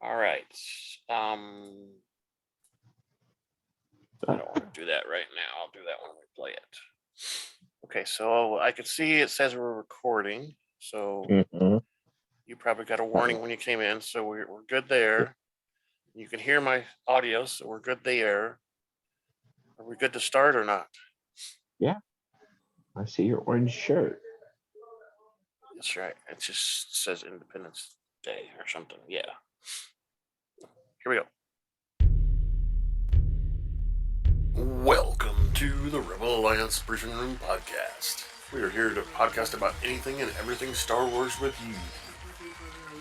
All right. I don't want to do that right now. I'll do that when we play it. Okay, so I can see it says we're recording. So you probably got a warning when you came in. So we're good there. You can hear my audio, so we're good there. Are we good to start or not? Yeah. I see your orange shirt. That's right. It just says Independence Day or something. Yeah. Here we go. Welcome to the Rebel Alliance Briefing Room podcast. We are here to podcast about anything and everything Star Wars with you.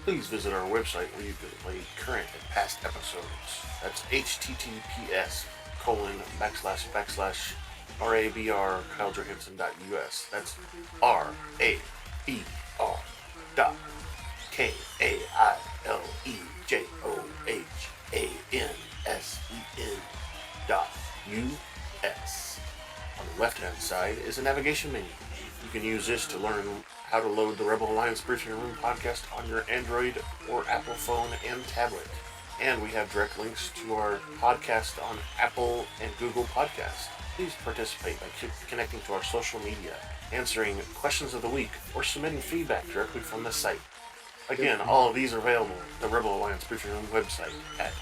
Please visit our website where you can play current and past episodes. That's https://RABR KyleJohansson.us. That's RABR.KyleJohansson.us. On the left-hand side is a navigation menu. You can use this to learn how to load the Rebel Alliance Briefing Room podcast on your Android or Apple phone and tablet. And we have direct links to our podcast on Apple and Google Podcasts. Please participate by connecting to our social media, answering questions of the week, or submitting feedback directly from the site. Again, all of these are available at the Rebel Alliance Briefing Room website at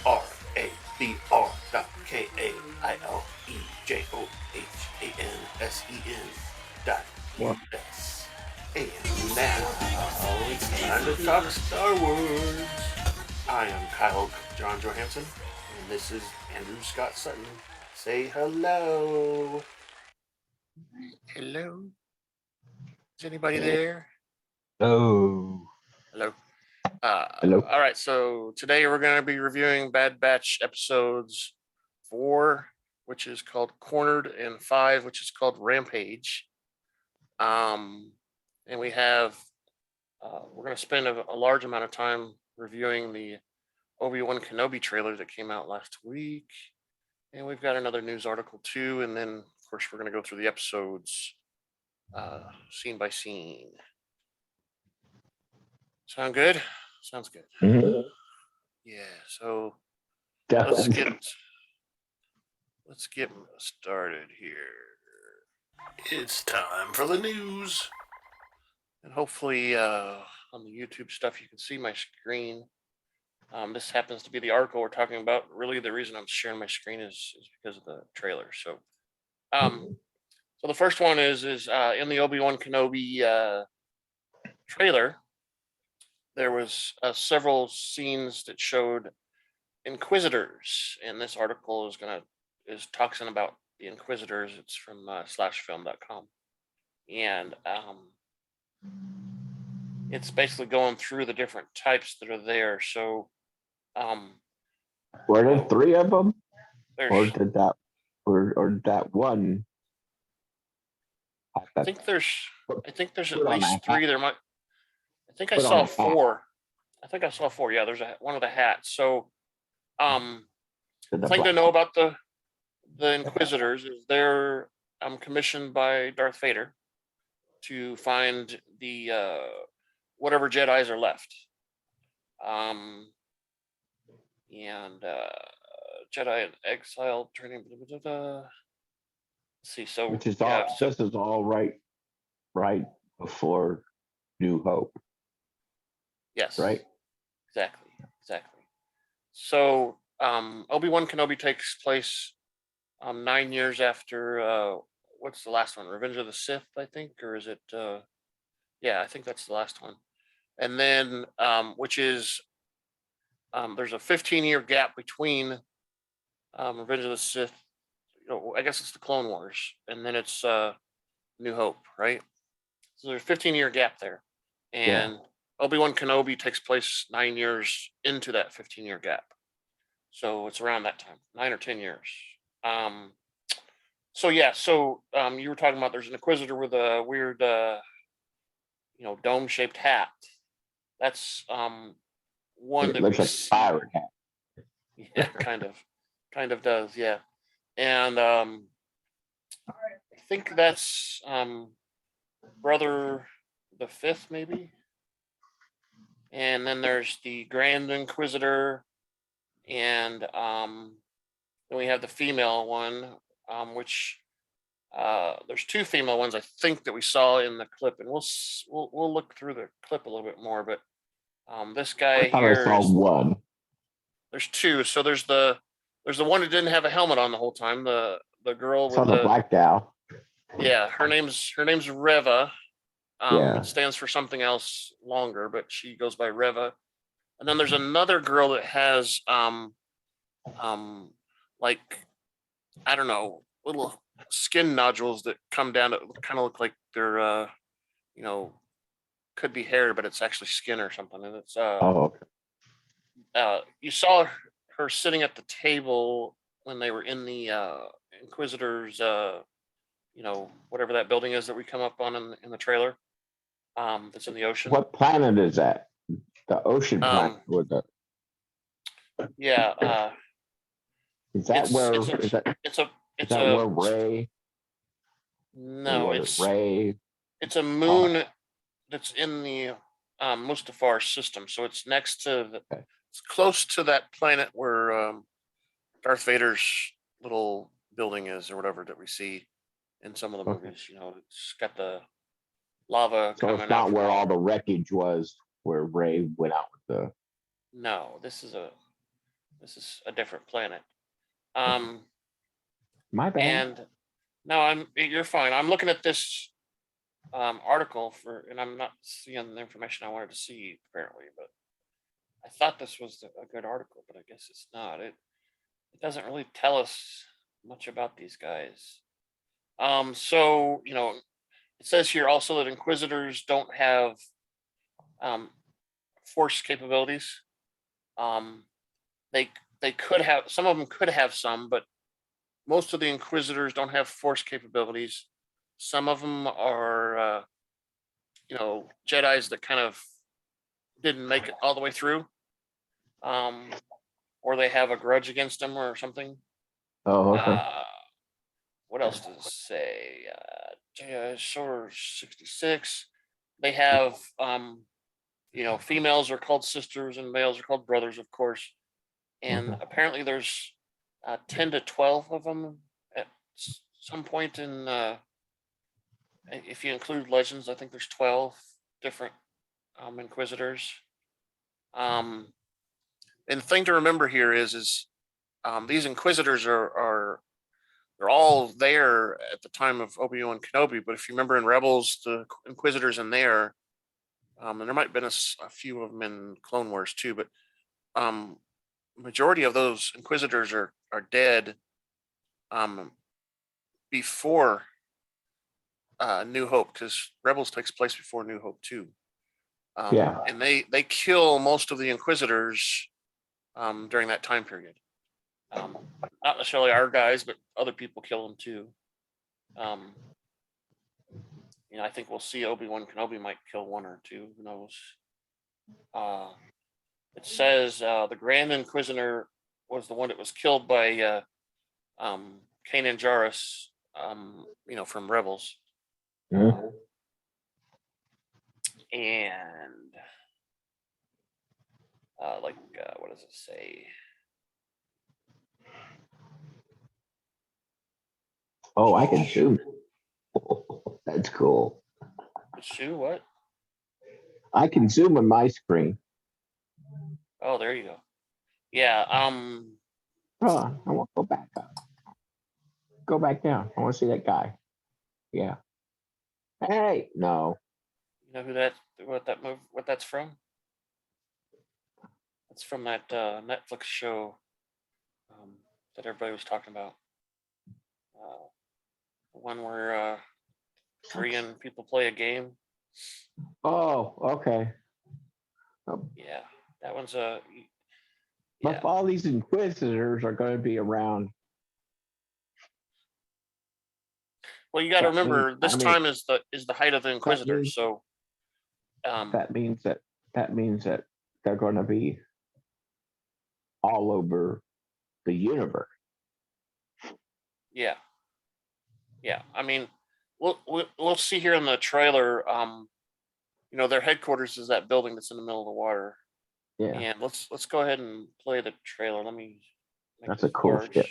RABR.KyleJohansson.us. And now, it's time to talk Star Wars. I am Kyle John Johansson, and this is Andrew Scott Sutton. Say hello. Hello. Is anybody there? Oh. Hello. Hello. All right, so today we're going to be reviewing Bad Batch episodes 4, which is called Cornered, and 5, which is called Rampage. And we have, we're going to spend a large amount of time reviewing the Obi Wan Kenobi trailer that came out last week. And we've got another news article too. And then, of course, we're going to go through the episodes scene by scene. Sound good? Sounds good. Mm-hmm. Yeah, so Definitely. let's get started here. It's time for the news. And hopefully on the YouTube stuff you can see my screen. This happens to be the article we're talking about. Really, the reason I'm sharing my screen is because of the trailer. So so the first one is in the Obi Wan Kenobi trailer. There was several scenes that showed Inquisitors, and this article is talking about the Inquisitors. It's from /film.com, and it's basically going through the different types that are there. So, were there 3 of them, or there's did that, or that one? I think there's at least 3. There might. I think I Put on saw a hat. 4. I think I saw 4. Yeah, there's one of the hats. So, the thing to know about the Inquisitors is they're commissioned by Darth Vader to find the whatever Jedis are left. And Jedi in exile turning. Let's see, so Which is all. This is all right before New Hope. Yes. Right. Exactly. So Obi Wan Kenobi takes place 9 years after what's the last one? Revenge of the Sith, I think, or is it? Yeah, I think that's the last one. And then, which is, there's a 15-year gap between Revenge of the Sith. I guess it's the Clone Wars, and then it's New Hope, right? So there's a 15-year gap there, and Obi Wan Kenobi takes place 9 years into that 15-year gap. So it's around that time, 9 or 10 years. So you were talking about there's an Inquisitor with a weird, dome-shaped hat. That's one that looks like a pirate hat. Yeah, kind of does, yeah. And I think that's Brother the Fifth, maybe. And then there's the Grand Inquisitor, and then we have the female one, which there's two female ones I think that we saw in the clip, and we'll look through the clip a little bit more. But this I guy thought I here saw is one. there's two. So there's the one that didn't have a helmet on the whole time. The girl I saw with the the black gal. yeah, her name's Reva. Yeah. It stands for something else longer, but she goes by Reva. And then there's another girl that has like I don't know, little skin nodules that come down that kind of look like they're you know, could be hair, but it's actually skin or something. And it's Oh, okay. you saw her sitting at the table when they were in the Inquisitors whatever that building is that we come up on in the trailer. That's in the ocean. What planet is that? The ocean planet with the. Yeah, Is that it's where? it's a Is that? it's a Is it's that a where Ray? no, it's Ray. it's a moon that's in the Mustafar system. So it's next to Okay. it's close to that planet where Darth Vader's little building is, or whatever that we see in some of the Okay. movies. It's got the lava So coming it's not out. where all the wreckage was, where Ray went out with the. No, this is a different planet. My bad. And no, you're fine. I'm looking at this article and I'm not seeing the information I wanted to see apparently, but I thought this was a good article, but I guess it's not. It doesn't really tell us much about these guys. So it says here also that Inquisitors don't have force capabilities. They could have, some of them could have some, but most of the Inquisitors don't have force capabilities. Some of them are Jedi's that kind of didn't make it all the way through, or they have a grudge against them or something. Oh, okay. What else does it say? Shore 66. They have, females are called sisters and males are called brothers, of course. And apparently there's 10 to 12 of them at some point in, if you include Legends, I think there's 12 different Inquisitors. And the thing to remember here is these Inquisitors are they're all there at the time of Obi Wan Kenobi. But if you remember in Rebels, the Inquisitors in there, and there might have been a few of them in Clone Wars too, but majority of those Inquisitors are dead before New Hope, because Rebels takes place before New Hope too. Yeah. And they kill most of the Inquisitors during that time period. Not necessarily our guys, but other people kill them too. I think we'll see Obi Wan Kenobi might kill one or two. Who knows? It says the Grand Inquisitor was the one that was killed by Kanan Jarrus, from Rebels. And what does it say? Oh, I can zoom. That's cool. Shoe what? I can zoom on my screen. Oh, there you go. Yeah. Oh, I want to go back up. Go back down. I want to see that guy. Yeah. Hey, no. You know what that's from? It's from that Netflix show that everybody was talking about. The one where Korean people play a game. Oh, okay. Yeah, that one's a. But if all these Inquisitors are going to be around. Well, you got to remember this time is the height of the Inquisitors, so. That means that they're going to be all over the universe. Yeah. I mean, we'll see here in the trailer. you know, their headquarters is that building that's in the middle of the water. Yeah, And let's go ahead and play the trailer. Let me make that's a this cool large. ship.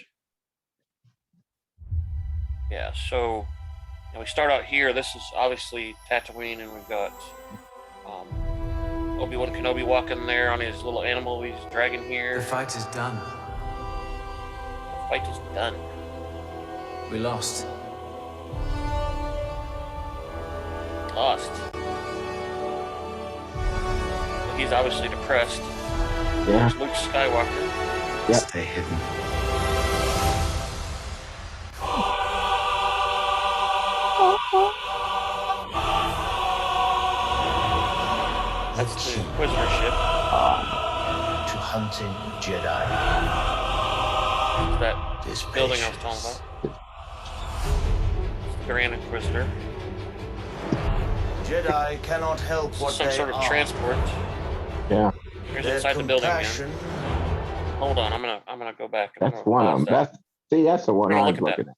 Yeah, so we start out here. This is obviously Tatooine, and we've got Obi Wan Kenobi walking there on his little animal he's dragging here. The fight is done. The fight is done. We lost. Lost. He's obviously depressed. Yeah. There's Luke Skywalker. Yep. Stay hidden. That's the Inquisitor ship. To hunting Jedi. That This building I was patience. talking about. It's the Grand Inquisitor. Jedi cannot help what Some they sort of are. transport. Yeah. Here's Their inside the building again. compassion. Hold on, I'm gonna go back. And I'm That's gonna one of pause them. that. That's the one We're I gonna was look at looking at.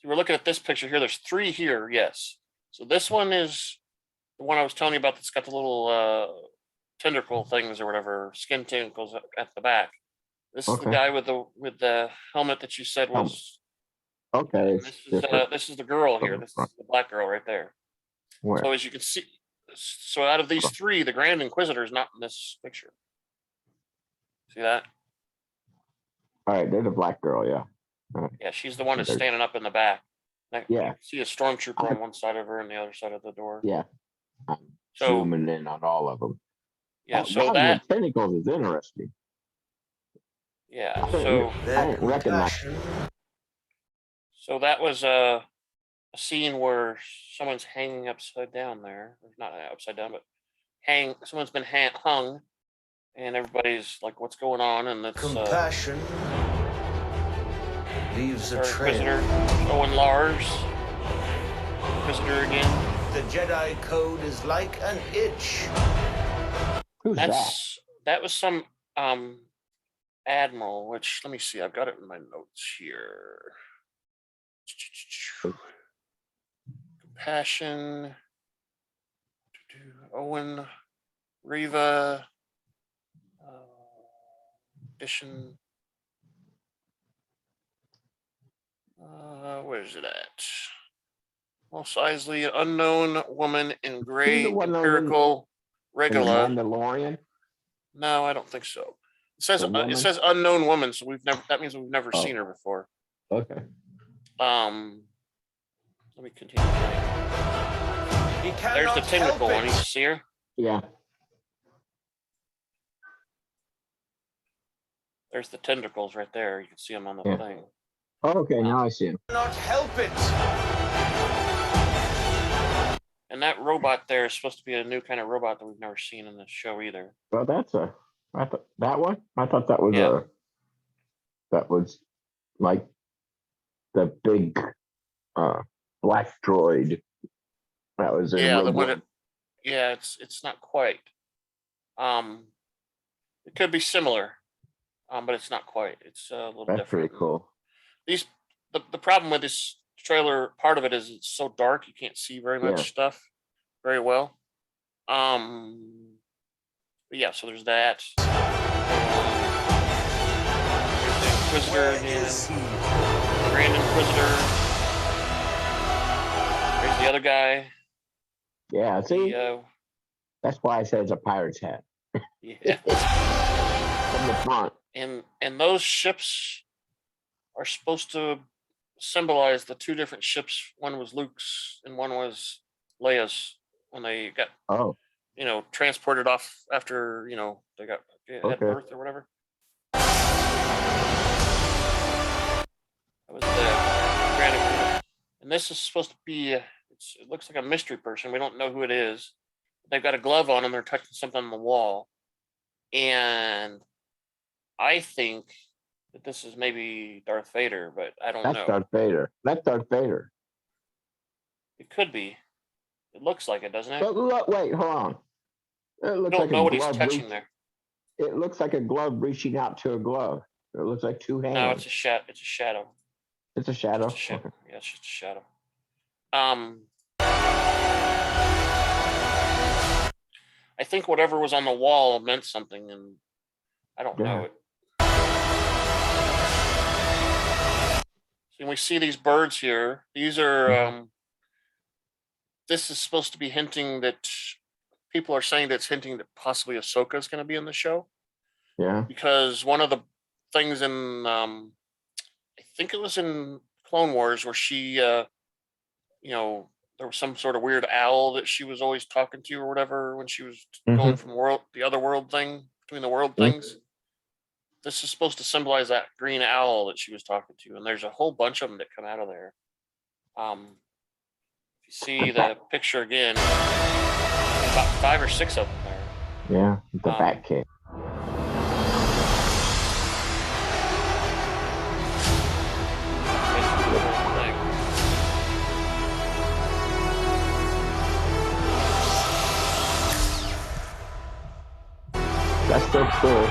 So we're looking at this picture here. There's 3 here, yes. So this one is the one I was telling you about that's got the little tentacle things or whatever, skin tentacles at the back. This is the Okay. guy with the helmet that you said was. Okay. And this is the girl here. This is the black girl right there. Where? So as you can see, so out of these 3, the Grand Inquisitor is not in this picture. See that? All right, there's a black girl. Yeah. Yeah, she's the one that's There's- standing up in the back. Now, Yeah. you can see a stormtrooper on one side of her and the other side of the door. Yeah. I'm So zooming in on all of them. yeah, so the that tentacles is interesting. yeah, so Their I don't recognize. compassion. so that was a scene where someone's hanging upside down there. Or not upside down, but someone's been hung, and everybody's like, "What's going on?" And that's Compassion leaves a our trail. Inquisitor, Owen Lars, Inquisitor again. The Jedi code is like an itch. Who's that? That was some admiral. Which let me see. I've got it in my notes here. Compassion. Owen, Riva, Edition. Where is it at? Most Isley, unknown woman in gray the one that was empirical In the regula. Mandalorian. No, I don't think so. It says The woman? it says unknown woman, so that means we've never Oh. seen her before. Okay. Let me continue playing. He cannot There's the help tentacle one. it. You see her? Yeah. There's the tentacles right there. You can see them on the Yeah. thing. Oh, okay, now I see him. Cannot help it. And that robot there is supposed to be a new kind of robot that we've never seen in this show either. Well, that one. I thought that was Yeah. that was like the big black droid. That was in Yeah, the Rogue one. One. Yeah, it's not quite. It could be similar, but it's not quite. It's a little That's different. pretty cool. The problem with this trailer, part of it is it's so dark you can't see very much Yeah. stuff very well. But yeah, so there's that. There's the Inquisitor Where again. is he? Grand Inquisitor. There's the other guy. Yeah, see, The, that's why I said it's a pirate's hat yeah. from the front. And those ships are supposed to symbolize the 2 different ships. One was Luke's and one was Leia's when they got Oh, transported off after they had Okay. birth or whatever. That was the Grand Inquisitor. And this is supposed to be it looks like a mystery person. We don't know who it is. They've got a glove on and they're touching something on the wall. And I think that this is maybe Darth Vader, but I don't that's know. Darth Vader. That's Darth Vader. It could be. It looks like it, doesn't it? But look, wait, hold on. It I looks don't like know a what he's glove touching there. It looks like a glove reaching out to a glove. It looks like 2 hands. No, it's a shadow. It's a shadow. It's a shadow. Just a shadow. Okay. Yeah, it's just a shadow. I think whatever was on the wall meant something, and I don't know it. So we see these birds here. These are this is supposed to be hinting that people are saying that's hinting that possibly Ahsoka is going to be in the show. Yeah. Because one of the things in I think it was in Clone Wars where she you know, there was some sort of weird owl that she was always talking to or whatever when she was going from the other world thing between the world things. This is supposed to symbolize that green owl that she was talking to, and there's a whole bunch of them that come out of there. If you see the picture again, about 5 or 6 of them there. Yeah, the Bat Kid. That's still cool.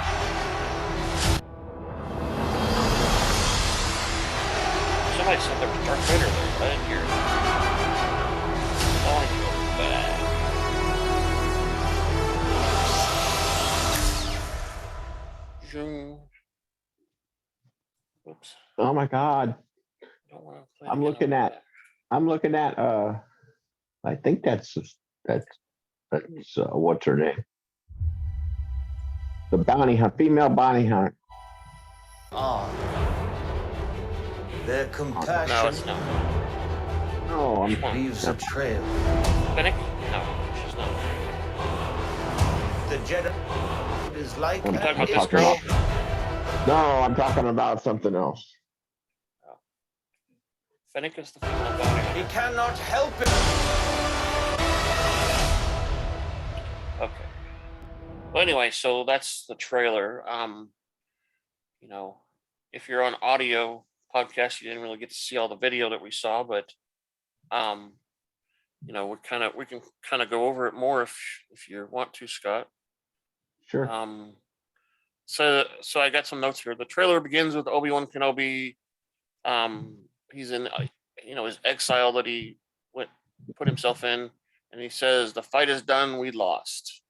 Somebody said there was Darth Vader there, but I didn't hear it. I want to go back. Zoom. Oops. Oh my God. Don't want to play I'm looking at I think that's what's her name? The bounty hunter, female bounty hunter. Their No, compassion it's not. No, leaves a trail. Fennec? No, she's not. The Jedi is like I'm an talking about this itch. girl? No, I'm talking about something else. Fennec is the female bounty hunter. He cannot help it. Okay. Well, anyway, so that's the trailer. You know, if you're on audio podcast, you didn't really get to see all the video that we saw, but you know, we can kind of go over it more if you want to, Scott. Sure. So I got some notes here. The trailer begins with Obi Wan Kenobi. He's in you know, his exile that he put himself in, and he says, "The fight is done. We lost."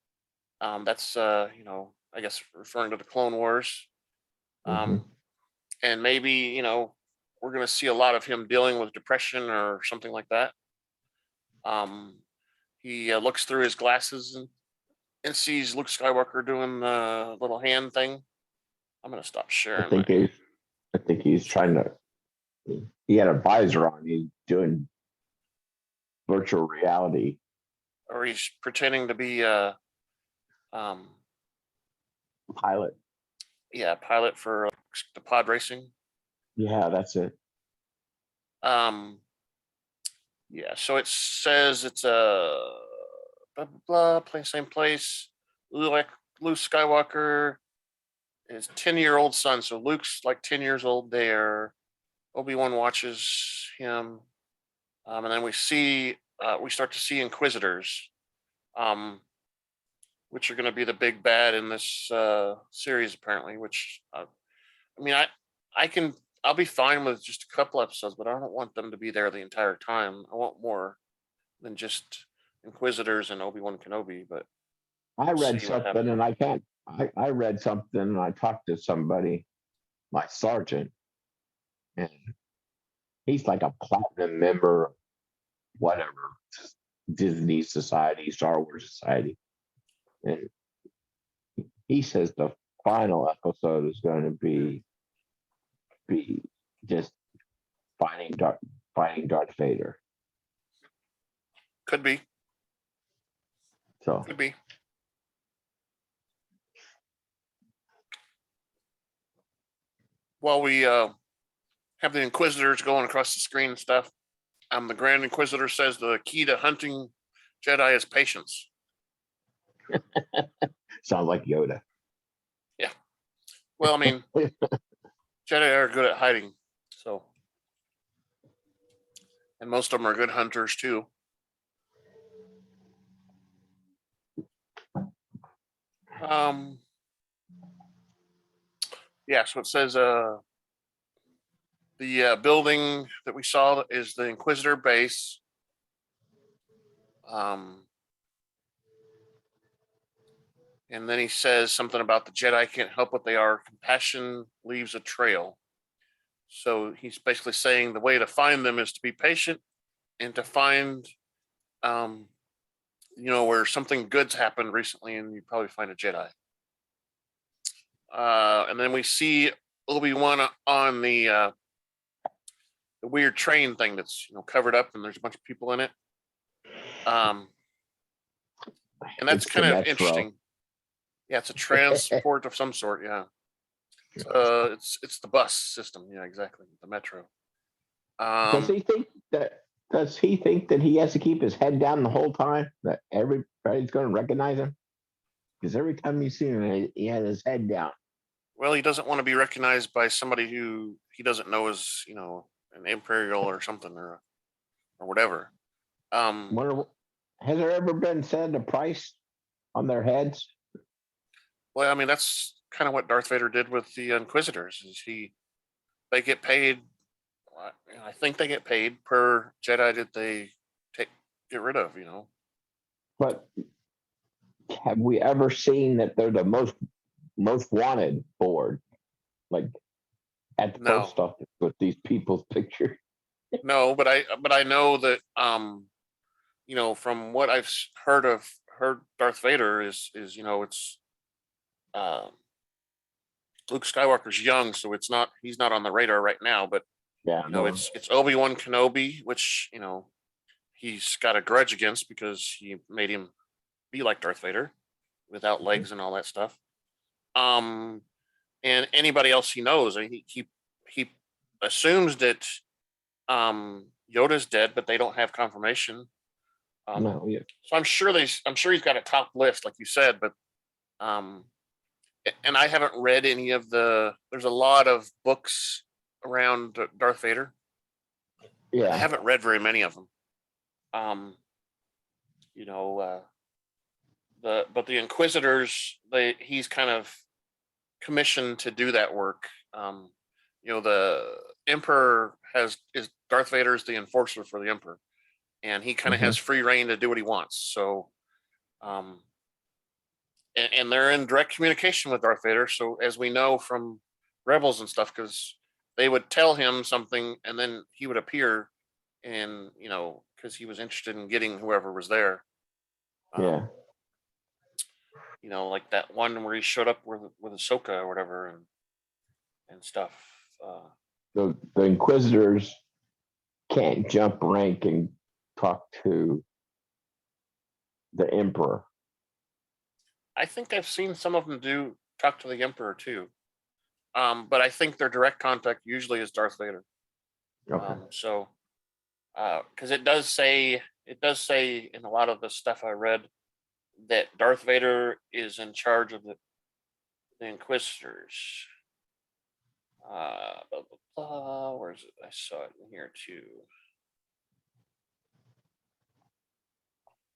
That's you know, I guess referring to the Clone Wars. And maybe, you know, we're going to see a lot of him dealing with depression or something like that. He looks through his glasses and sees Luke Skywalker doing the little hand thing. I'm going to stop sharing. I think he's trying to. He had a visor on. He's doing virtual reality, or he's pretending to be pilot. Yeah, pilot for the pod racing. Yeah, that's it. Yeah, so it says it's a blah blah blah, same place. Luke Skywalker, his 10-year-old son. So Luke's like 10 years old there. Obi-Wan watches him, and then we start to see Inquisitors, which are going to be the big bad in this series apparently. Which I mean, I'll be fine with just a couple episodes, but I don't want them to be there the entire time. I want more than just Inquisitors and Obi Wan Kenobi. But I read something, and I read something, and I talked to somebody, my sergeant, and he's like a platinum member of whatever Disney Society, Star Wars Society, and he says the final episode is going to be just fighting Darth Vader. Could be. So Could be. While we have the Inquisitors going across the screen and stuff, the Grand Inquisitor says the key to hunting Jedi is patience. sounds like Yoda. Yeah. Well, I mean, Jedi are good at hiding, so, and most of them are good hunters too. Yeah, so it says the building that we saw is the Inquisitor base. And then he says something about the Jedi can't help what they are. Compassion leaves a trail. So he's basically saying the way to find them is to be patient and to find, where something good's happened recently, and you probably find a Jedi. And then we see Obi Wan on the weird train thing that's covered up, and there's a bunch of people in it. And that's It's kind the of Metro. interesting. Yeah, it's a transport of some sort. Yeah, it's the bus system. Yeah, exactly, the metro. Does he think that? Does he think that he has to keep his head down the whole time? That everybody's going to recognize him? Because every time you see him, he has his head down. Well, he doesn't want to be recognized by somebody who he doesn't know is, an imperial or something or whatever. Has there ever been said a price on their heads? Well, I mean, that's kind of what Darth Vader did with the Inquisitors. They get paid. I think they get paid per Jedi that they get rid of. But have we ever seen that they're the most wanted board, like at the No. post office with these people's pictures? No, but I know that from what I've heard Darth Vader is it's Luke Skywalker's young, so he's not on the radar right now, but Yeah, it's Obi Wan Kenobi, which he's got a grudge against because he made him be like Darth Vader without legs and all that stuff. And anybody else he knows, he assumes that Yoda's dead, but they don't have confirmation. So I'm sure he's got a top list, like you said, but and I haven't read any of there's a lot of books around Darth Vader. Yeah. I haven't read very many of them. But the Inquisitors, he's kind of commissioned to do that work. The Emperor is Darth Vader is the enforcer for the Emperor, and he kind of has free reign to do what he wants. So, and they're in direct communication with Darth Vader. So, as we know from Rebels and stuff, because they would tell him something, and then he would appear, and because he was interested in getting whoever was there. Yeah. Like that one where he showed up with Ahsoka or whatever, and stuff. The Inquisitors can't jump rank and talk to the Emperor. I think I've seen some of them talk to the Emperor too. But I think their direct contact usually is Darth Vader. Okay. Because it does say in a lot of the stuff I read that Darth Vader is in charge of the Inquisitors. Blah, blah, blah. Where is it? I saw it in here too.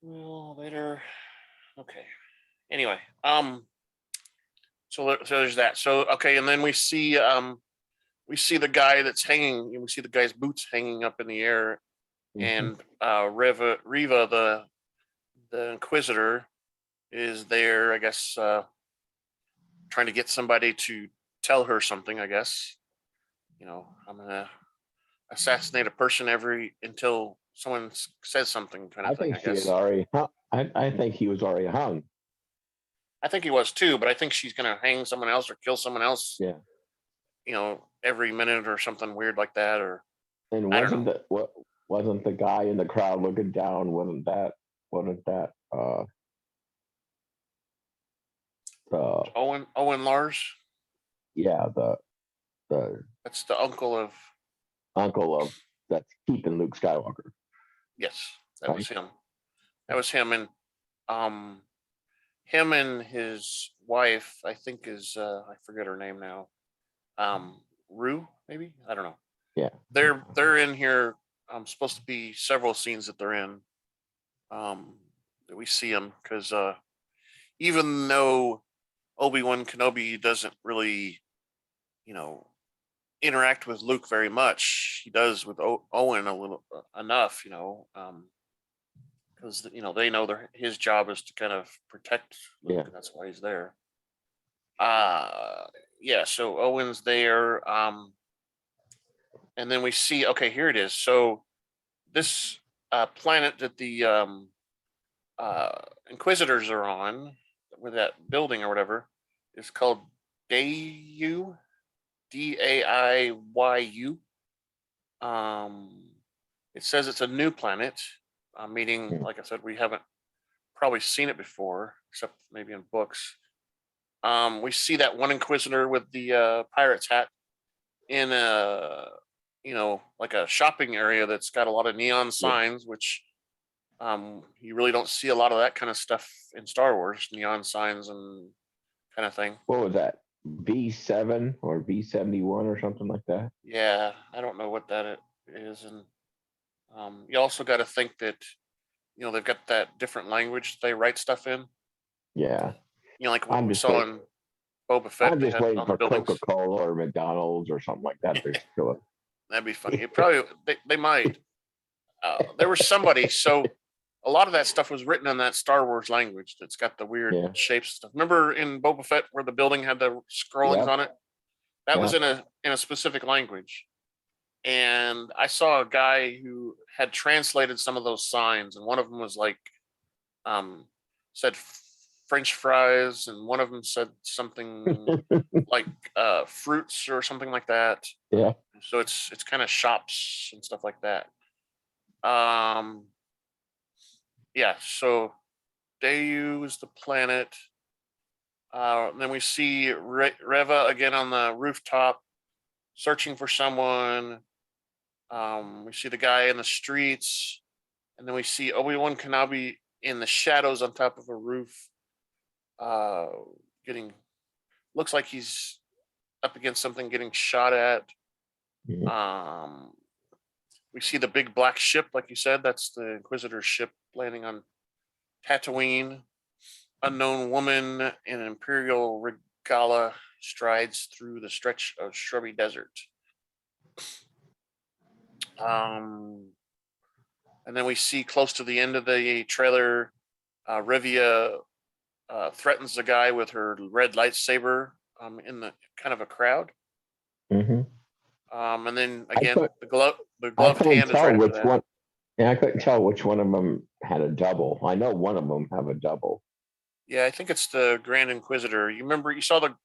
Well, Vader. Okay. Anyway, so there's that. So okay, and then we see the guy that's hanging. We see the guy's boots hanging up in the air, and Riva, the Inquisitor, is there. I guess trying to get somebody to tell her something. I guess I'm gonna assassinate a person until someone says something, kind of thing. I guess. I think he was already hung. I think he was too, but I think she's gonna hang someone else or kill someone else. Yeah. Every minute or something weird like that, or And wasn't the guy in the crowd looking down? Wasn't that Owen Lars? Yeah, the That's the uncle of that's keeping Luke Skywalker. Yes, that was him. That was him, and him and his wife, I think is I forget her name now. Rue, maybe? I don't know. Yeah. They're in here. Supposed to be several scenes that they're in. That we see them because even though Obi Wan Kenobi doesn't really, interact with Luke very much, he does with Owen a little enough, because because they know his job is to kind of protect Luke, Yeah. and that's why he's there. Yeah. So Owen's there, and then we see. Okay, here it is. So this planet that the Inquisitors are on, with that building or whatever, is called Daiyu, Daiyu. It says it's a new planet, meaning, like I said, we haven't probably seen it before, except maybe in books. We see that one Inquisitor with the pirate's hat in a, like a shopping area that's got a lot of neon signs, which you really don't see a lot of that kind of stuff in Star Wars, neon signs and kind of thing. What was that? V7 or V71 or something like that? Yeah, I don't know what that is, and you also got to think that they've got that different language they write stuff in. Yeah. Like what I'm we just saw waiting. in Boba Fett. I'm They just had waiting on the for buildings. Coca-Cola or McDonald's or something like that to show up. That'd be funny. It probably they might. There was somebody. So a lot of that stuff was written in that Star Wars language that's got the weird shapes and stuff. Remember in Boba Fett where the building had the scrollings on it? That was in a specific language. And I saw a guy who had translated some of those signs, and one of them was like said French fries, and one of them said something like fruits or something like that. Yeah. So it's kind of shops and stuff like that. Yeah, so Dayu is the planet. Then we see Reva again on the rooftop searching for someone. We see the guy in the streets, and then we see Obi Wan Kenobi in the shadows on top of a roof. Getting looks like he's up against something, getting shot at. Mhm. We see the big black ship, like you said. That's the Inquisitor's ship landing on Tatooine. Unknown woman in an Imperial regalia strides through the stretch of shrubby desert. And then we see close to the end of the trailer, Rivia threatens the guy with her red lightsaber in the kind of a crowd. Mm-hmm. And then again, the gloved couldn't hand is tell right after which that. one. Yeah, I couldn't tell which one of them had a double. I know one of them have a double. Yeah, I think it's the Grand Inquisitor. You remember you saw the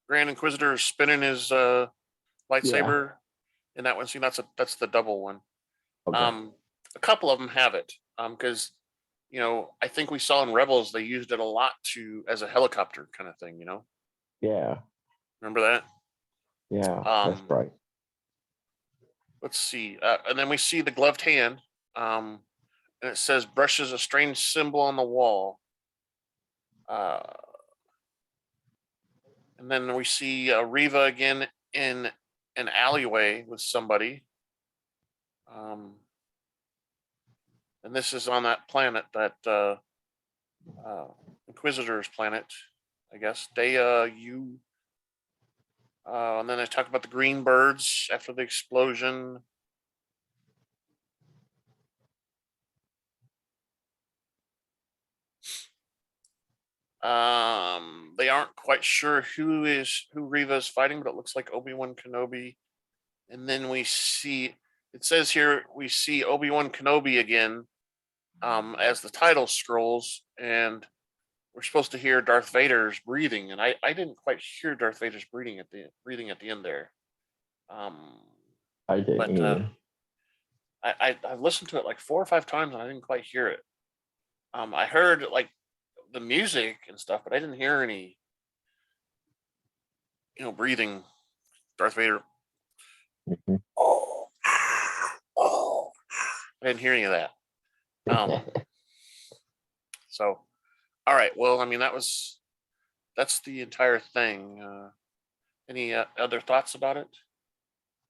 Grand Inquisitor spinning his lightsaber in that one scene? That's the double one. Okay. A couple of them have it because I think we saw in Rebels they used it a lot as a helicopter kind of thing. Yeah. Remember that? Yeah, that's right. Let's see, and then we see the gloved hand, and it says brushes a strange symbol on the wall. And then we see Reva again in an alleyway with somebody. And this is on that planet, that Inquisitor's planet, I guess. Daiyu. And then they talk about the green birds after the explosion. They aren't quite sure who Reva is fighting, but it looks like Obi Wan Kenobi. And then we see, it says here, we see Obi Wan Kenobi again, as the title scrolls, and we're supposed to hear Darth Vader's breathing, and I didn't quite hear Darth Vader's breathing at the end there. I didn't But either. I've listened to it like 4 or 5 times, and I didn't quite hear it. I heard like the music and stuff, but I didn't hear any, breathing. Darth Vader. Mhm. Oh, I didn't hear any of that. So, all right. Well, I mean, that's the entire thing. Any other thoughts about it?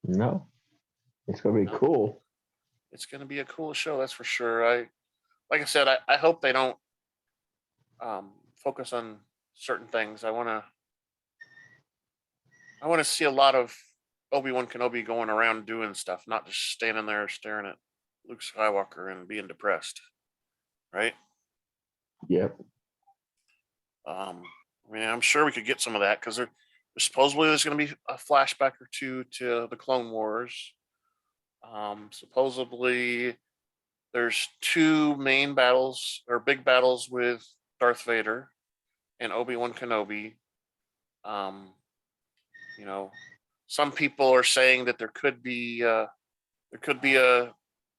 No, it's gonna be No. cool. It's going to be a cool show, that's for sure. Like I said, I hope they don't focus on certain things. I want to see a lot of Obi Wan Kenobi going around doing stuff, not just standing there staring at Luke Skywalker and being depressed. right? Yep. I mean, I'm sure we could get some of that because supposedly there's going to be a flashback or two to the Clone Wars. Supposedly there's two main battles or big battles with Darth Vader and Obi Wan Kenobi. You know, some people are saying that there could be a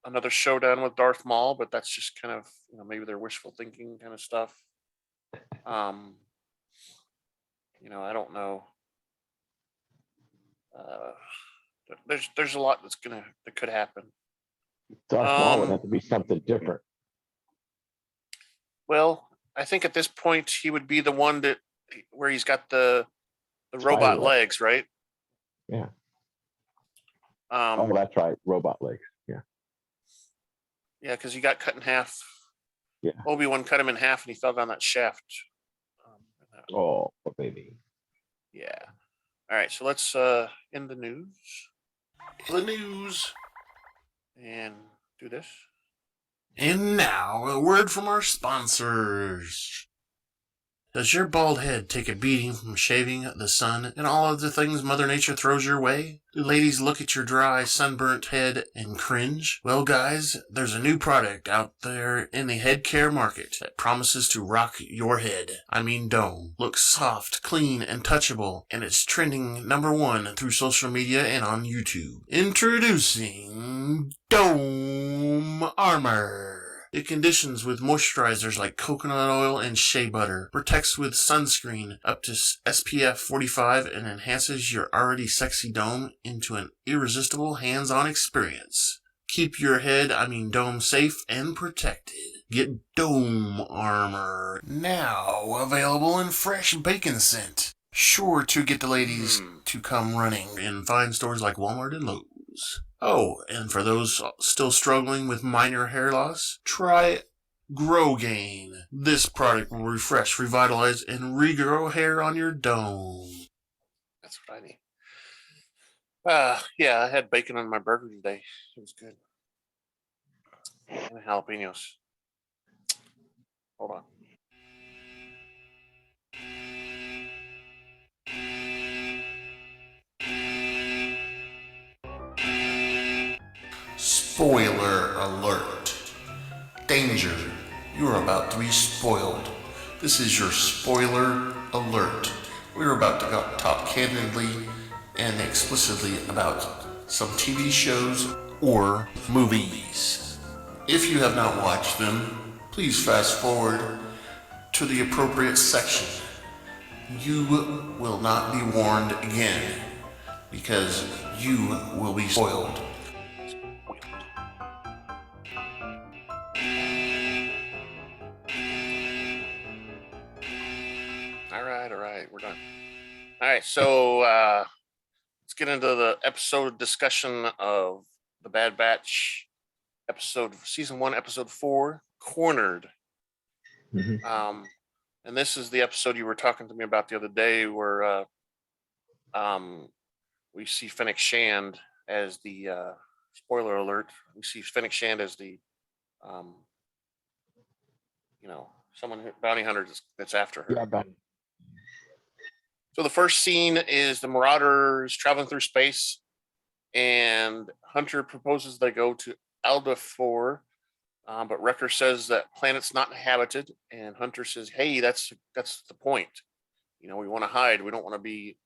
another showdown with Darth Maul, but that's just kind of maybe they're wishful thinking kind of stuff. Um, I don't know. Uh, there's a lot that could happen. Darth Maul would have to be something different. Well, I think at this point he would be the one where he's got the robot legs, right? Yeah. Oh, that's right, robot legs. Yeah. Yeah, because he got cut in half. Yeah. Obi-Wan cut him in half, and he fell down that shaft. Oh, baby. Yeah. All right, so let's end the news. And do this. And now, a word from our sponsors. Does your bald head take a beating from shaving, the sun, and all of the things Mother Nature throws your way? Do ladies look at your dry, sunburnt head and cringe? Well, guys, there's a new product out there in the head care market that promises to rock your head. I mean dome. Looks soft, clean, and touchable, and it's trending #1 through social media and on YouTube. Introducing Dome Armor. It conditions with moisturizers like coconut oil and shea butter, protects with sunscreen up to SPF 45, and enhances your already sexy dome into an irresistible hands-on experience. Keep your dome safe and protected. Get Dome Armor, now available in fresh bacon scent. Sure to get the ladies to come running in fine stores like Walmart and Lowe's. Oh, and for those still struggling with minor hair loss, try Grow Gain. This product will refresh, revitalize, and regrow hair on your dome. That's what I need. Yeah, I had bacon on my burger today. It was good. And jalapenos. Hold on. Spoiler alert. Danger. You're about to be spoiled. This is your spoiler alert. We're about to talk candidly and explicitly about some TV shows or movies. If you have not watched them, please fast forward to the appropriate section. You will not be warned again because you will be spoiled. All right, we're done. All right, so let's get into the episode discussion of The Bad Batch, season 1, episode 4, Cornered. Mm-hmm. And this is the episode you were talking to me about the other day, where we see Fennec Shand as the spoiler alert. We see Fennec Shand as the bounty hunter that's after her. Yeah, bounty. So the first scene is the Marauders traveling through space, and Hunter proposes they go to Alda 4, but Wrecker says that planet's not inhabited, and Hunter says, "Hey, that's the point. We want to hide. We don't want to be,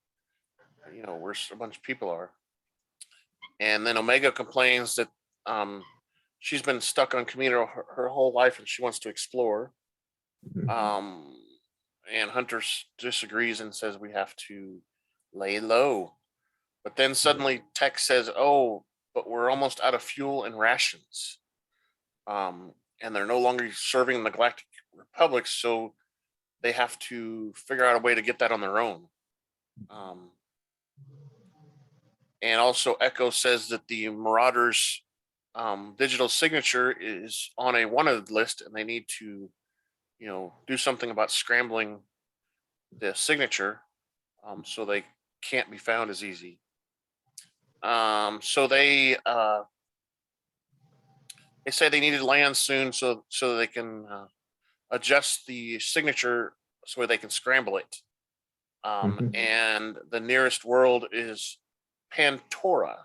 where a bunch of people are." And then Omega complains that she's been stuck on Camino her whole life, and she wants to explore. Mm-hmm. And Hunter disagrees and says we have to lay low. But then suddenly Tech says, "Oh, but we're almost out of fuel and rations." And they're no longer serving the Galactic Republic, so they have to figure out a way to get that on their own. And also Echo says that the Marauders' digital signature is on a wanted list, and they need to do something about scrambling the signature, so they can't be found as easy. So they they say they needed land soon, so they can adjust the signature so they can scramble it. And the nearest world is Pantora.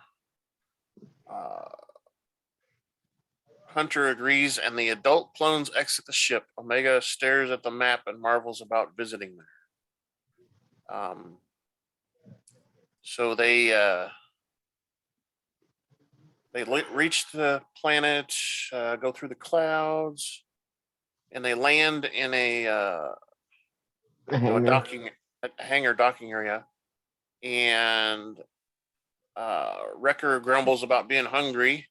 Hunter agrees, and the adult clones exit the ship. Omega stares at the map and marvels about visiting there. So they reach the planet, go through the clouds, and they land in a hangar docking area. And Wrecker grumbles about being hungry.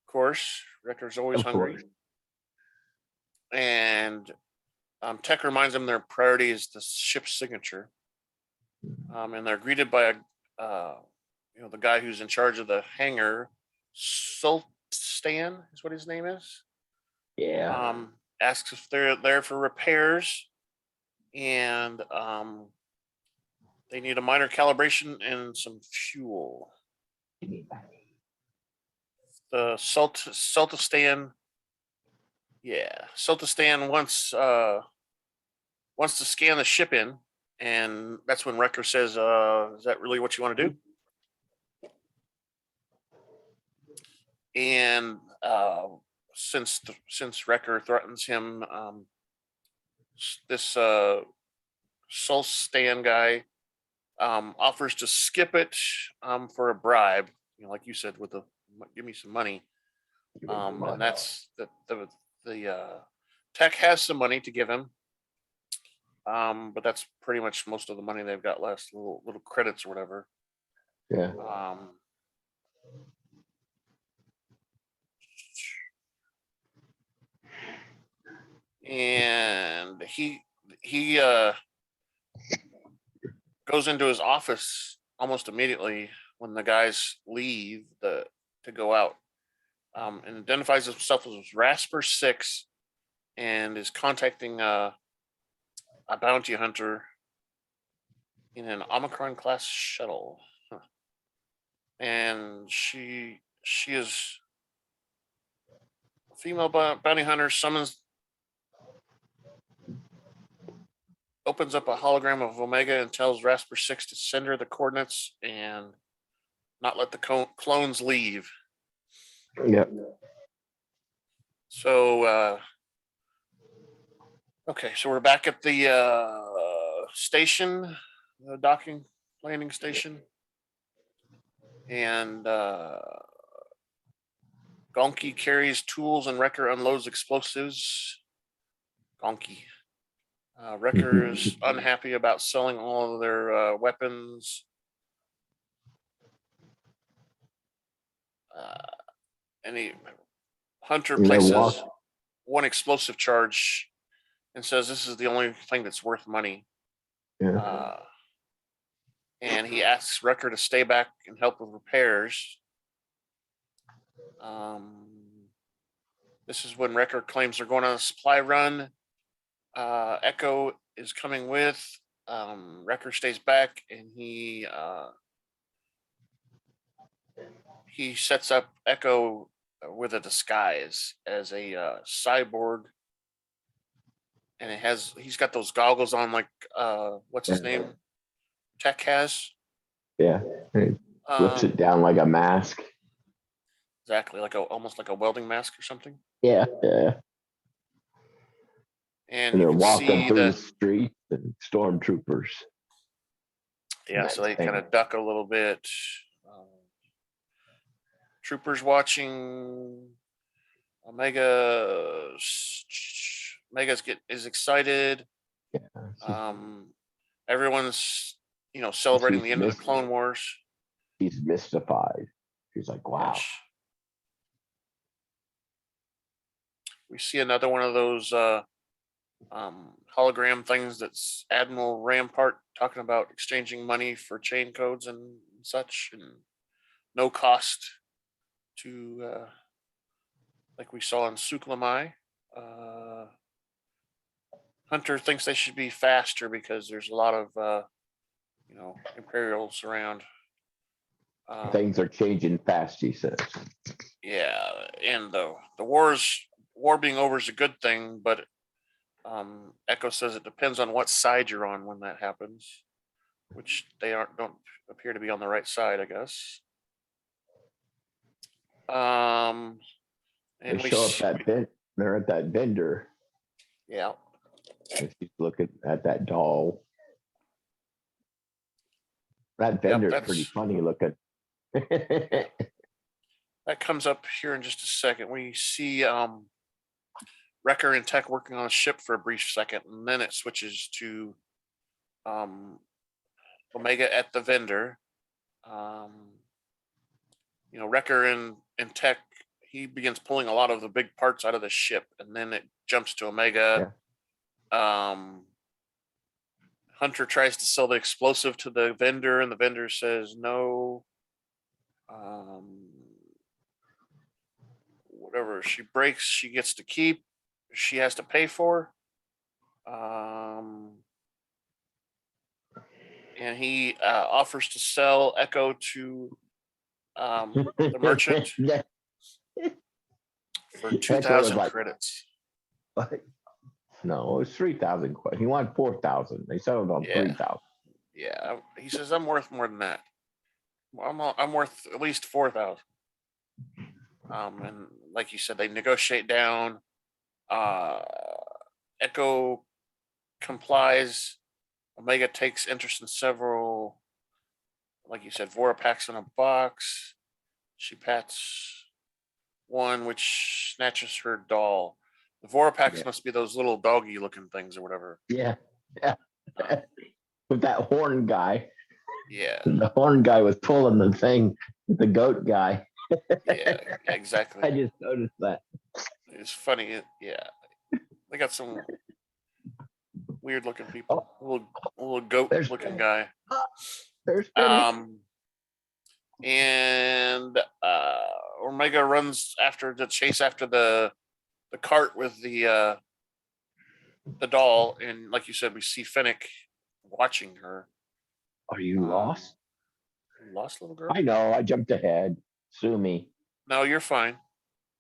Of course, Wrecker's always hungry. And Tech reminds them their priority is the ship's signature. And they're greeted by the guy who's in charge of the hangar, Sultan is what his name is. Yeah. Asks if they're there for repairs, and they need a minor calibration and some fuel. The Sultan wants to scan the ship in, and that's when Wrecker says, "Is that really what you want to do?" And since Wrecker threatens him, this Sultan guy offers to skip it for a bribe. Like you said, with the give me some money. And that's the Tech has some money to give him, but that's pretty much most of the money they've got left. Little credits or whatever. Yeah. And he goes into his office almost immediately when the guys leave to go out, and identifies himself as RASPER-6 and is contacting a bounty hunter in an Omicron class shuttle. And she is a female bounty hunter, opens up a hologram of Omega and tells RASPER-6 to send her the coordinates and not let the clones leave. Yep. So, okay, so we're back at the station, the docking landing station. And Gonki carries tools and Wrecker unloads explosives. Gonki. Wrecker is unhappy about selling all of their weapons. And Hunter places one explosive charge and says this is the only thing that's worth money. Yeah. And he asks Wrecker to stay back and help with repairs. This is when Wrecker claims they're going on a supply run. Echo is coming with. Wrecker stays back, and he sets up Echo with a disguise as a cyborg, and he's got those goggles on like what's his name? Tech has. Yeah. He flips it down like a mask. Exactly, almost like a welding mask or something. Yeah. Yeah. And they're you can walking see through the streets and stormtroopers. Yeah, so they kind of duck a little bit. Troopers watching. Omega is excited. Yeah. Everyone's celebrating the end of the Clone Wars. He's mystified. He's like, wow. We see another one of those hologram things that's Admiral Rampart talking about exchanging money for chain codes and such, and no cost to like we saw in Suklamai. Hunter thinks they should be faster because there's a lot of Imperials around. Things are changing fast, he says. Yeah, and the war being over is a good thing, but Echo says it depends on what side you're on when that happens, which they don't appear to be on the right side, I guess. And They show up they're at that vendor. Yeah. And she's looking at that doll. That vendor's pretty funny looking. That comes up here in just a second. We see Wrecker and Tech working on a ship for a brief second, and then it switches to Omega at the vendor. Wrecker and Tech, he begins pulling a lot of the big parts out of the ship, and then it jumps to Omega. Yeah. Hunter tries to sell the explosive to the vendor, and the vendor says no. Whatever she breaks, she gets to keep. She has to pay for. And he offers to sell Echo to the merchant for 2,000 credits. No, it was 3,000. He wanted 4,000. They settled on 3,000. Yeah, he says I'm worth more than that. I'm worth at least 4,000. And like you said, they negotiate down. Echo complies. Omega takes interest in several, like you said, Vora packs in a box. She pats one, which snatches her doll. The Vora packs must be those little doggy looking things or whatever. Yeah. With that horn guy. Yeah. The horn guy was pulling the thing with the goat guy. Yeah, exactly. I just noticed that. It's funny. Yeah. They got some weird looking people. Little goat looking guy. There's and Omega runs to chase after the cart with the doll, and like you said, we see Fennec watching her. Are you lost? Lost, little girl? I know. I jumped ahead. Sue me. No, you're fine.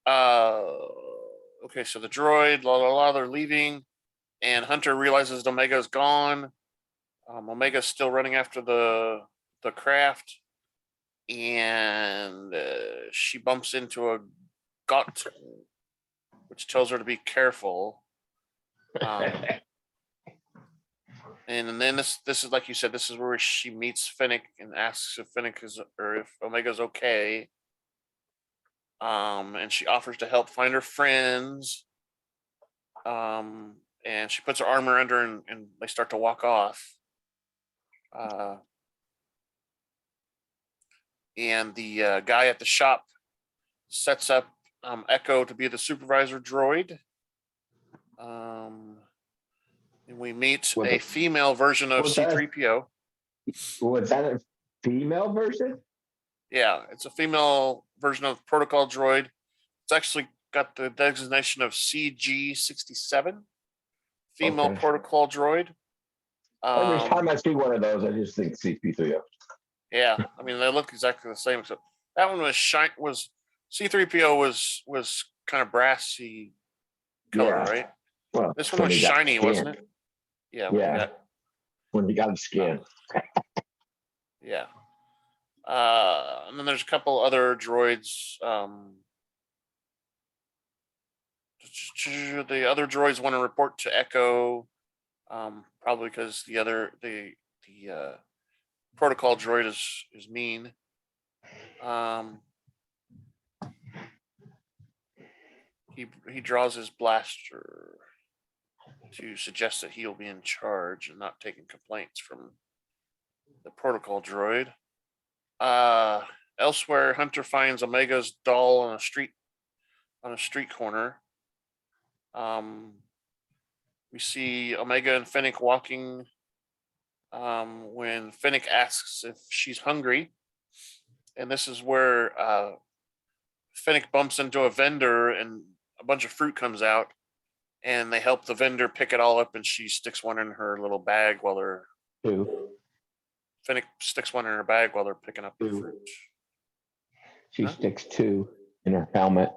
Okay, so the droid, they're leaving, and Hunter realizes Omega's gone. Omega's still running after the craft, and she bumps into a got, which tells her to be careful. And then this is like you said, this is where she meets Fennec and asks if if Omega's okay. And she offers to help find her friends. And she puts her armor under and they start to walk off. And the guy at the shop sets up Echo to be the supervisor droid. And we meet a female version of C-3PO. Was that a female version? Yeah, it's a female version of Protocol droid. It's actually got the designation of CG-67. Female Protocol droid. Every time I see one of those, I just think CP3O. Yeah, I mean they look exactly the same, except that one was C-3PO was kind of brassy color, right? Well, this one was shiny, wasn't it? Yeah. When you got a skin. Yeah. And then there's a couple other droids. The other droids want to report to Echo, probably because the protocol droid is mean. He draws his blaster to suggest that he'll be in charge and not taking complaints from the protocol droid. Elsewhere, Hunter finds Omega's doll on a street corner. We see Omega and Fennec walking when Fennec asks if she's hungry. And this is where Fennec bumps into a vendor and a bunch of fruit comes out. And they help the vendor pick it all up, and she sticks one in her little bag while they're. Fennec sticks one in her bag while they're picking up the fruit. She Huh? sticks 2 in her helmet.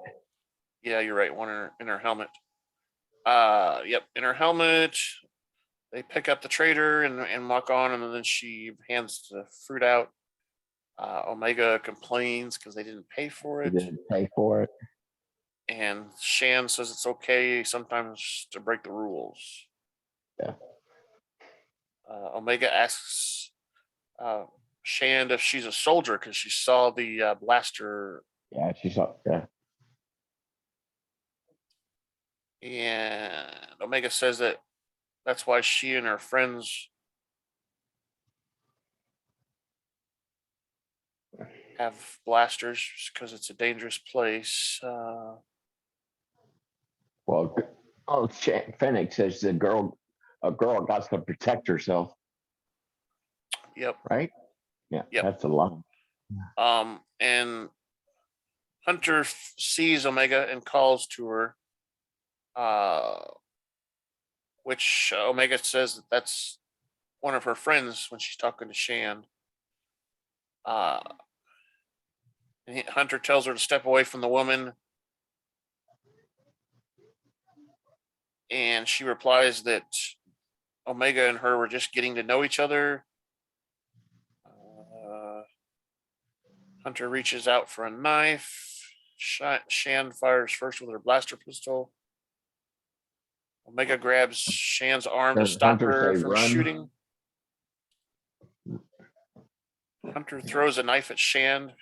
Yeah, you're right. One in her helmet. Yep, in her helmet. They pick up the trader and walk on, and then she hands the fruit out. Omega complains because they didn't pay for She it, didn't pay for it. and Shan says it's okay sometimes to break the rules. Yeah. Omega asks Shand if she's a soldier because she saw the blaster, Yeah, she saw. Yeah. and Omega says that that's why she and her friends have blasters because it's a dangerous place. Well, Fennec says a girl got to protect herself, Yep. right? Yeah, Yep. that's a lot. And Hunter sees Omega and calls to her, which Omega says that that's one of her friends when she's talking to Shand. And Hunter tells her to step away from the woman, and she replies that Omega and her were just getting to know each other. Hunter reaches out for a knife. Shand fires first with her blaster pistol. Omega grabs Shan's arm to stop Hunter her say, from "Run." shooting. Hunter throws a knife at Shand,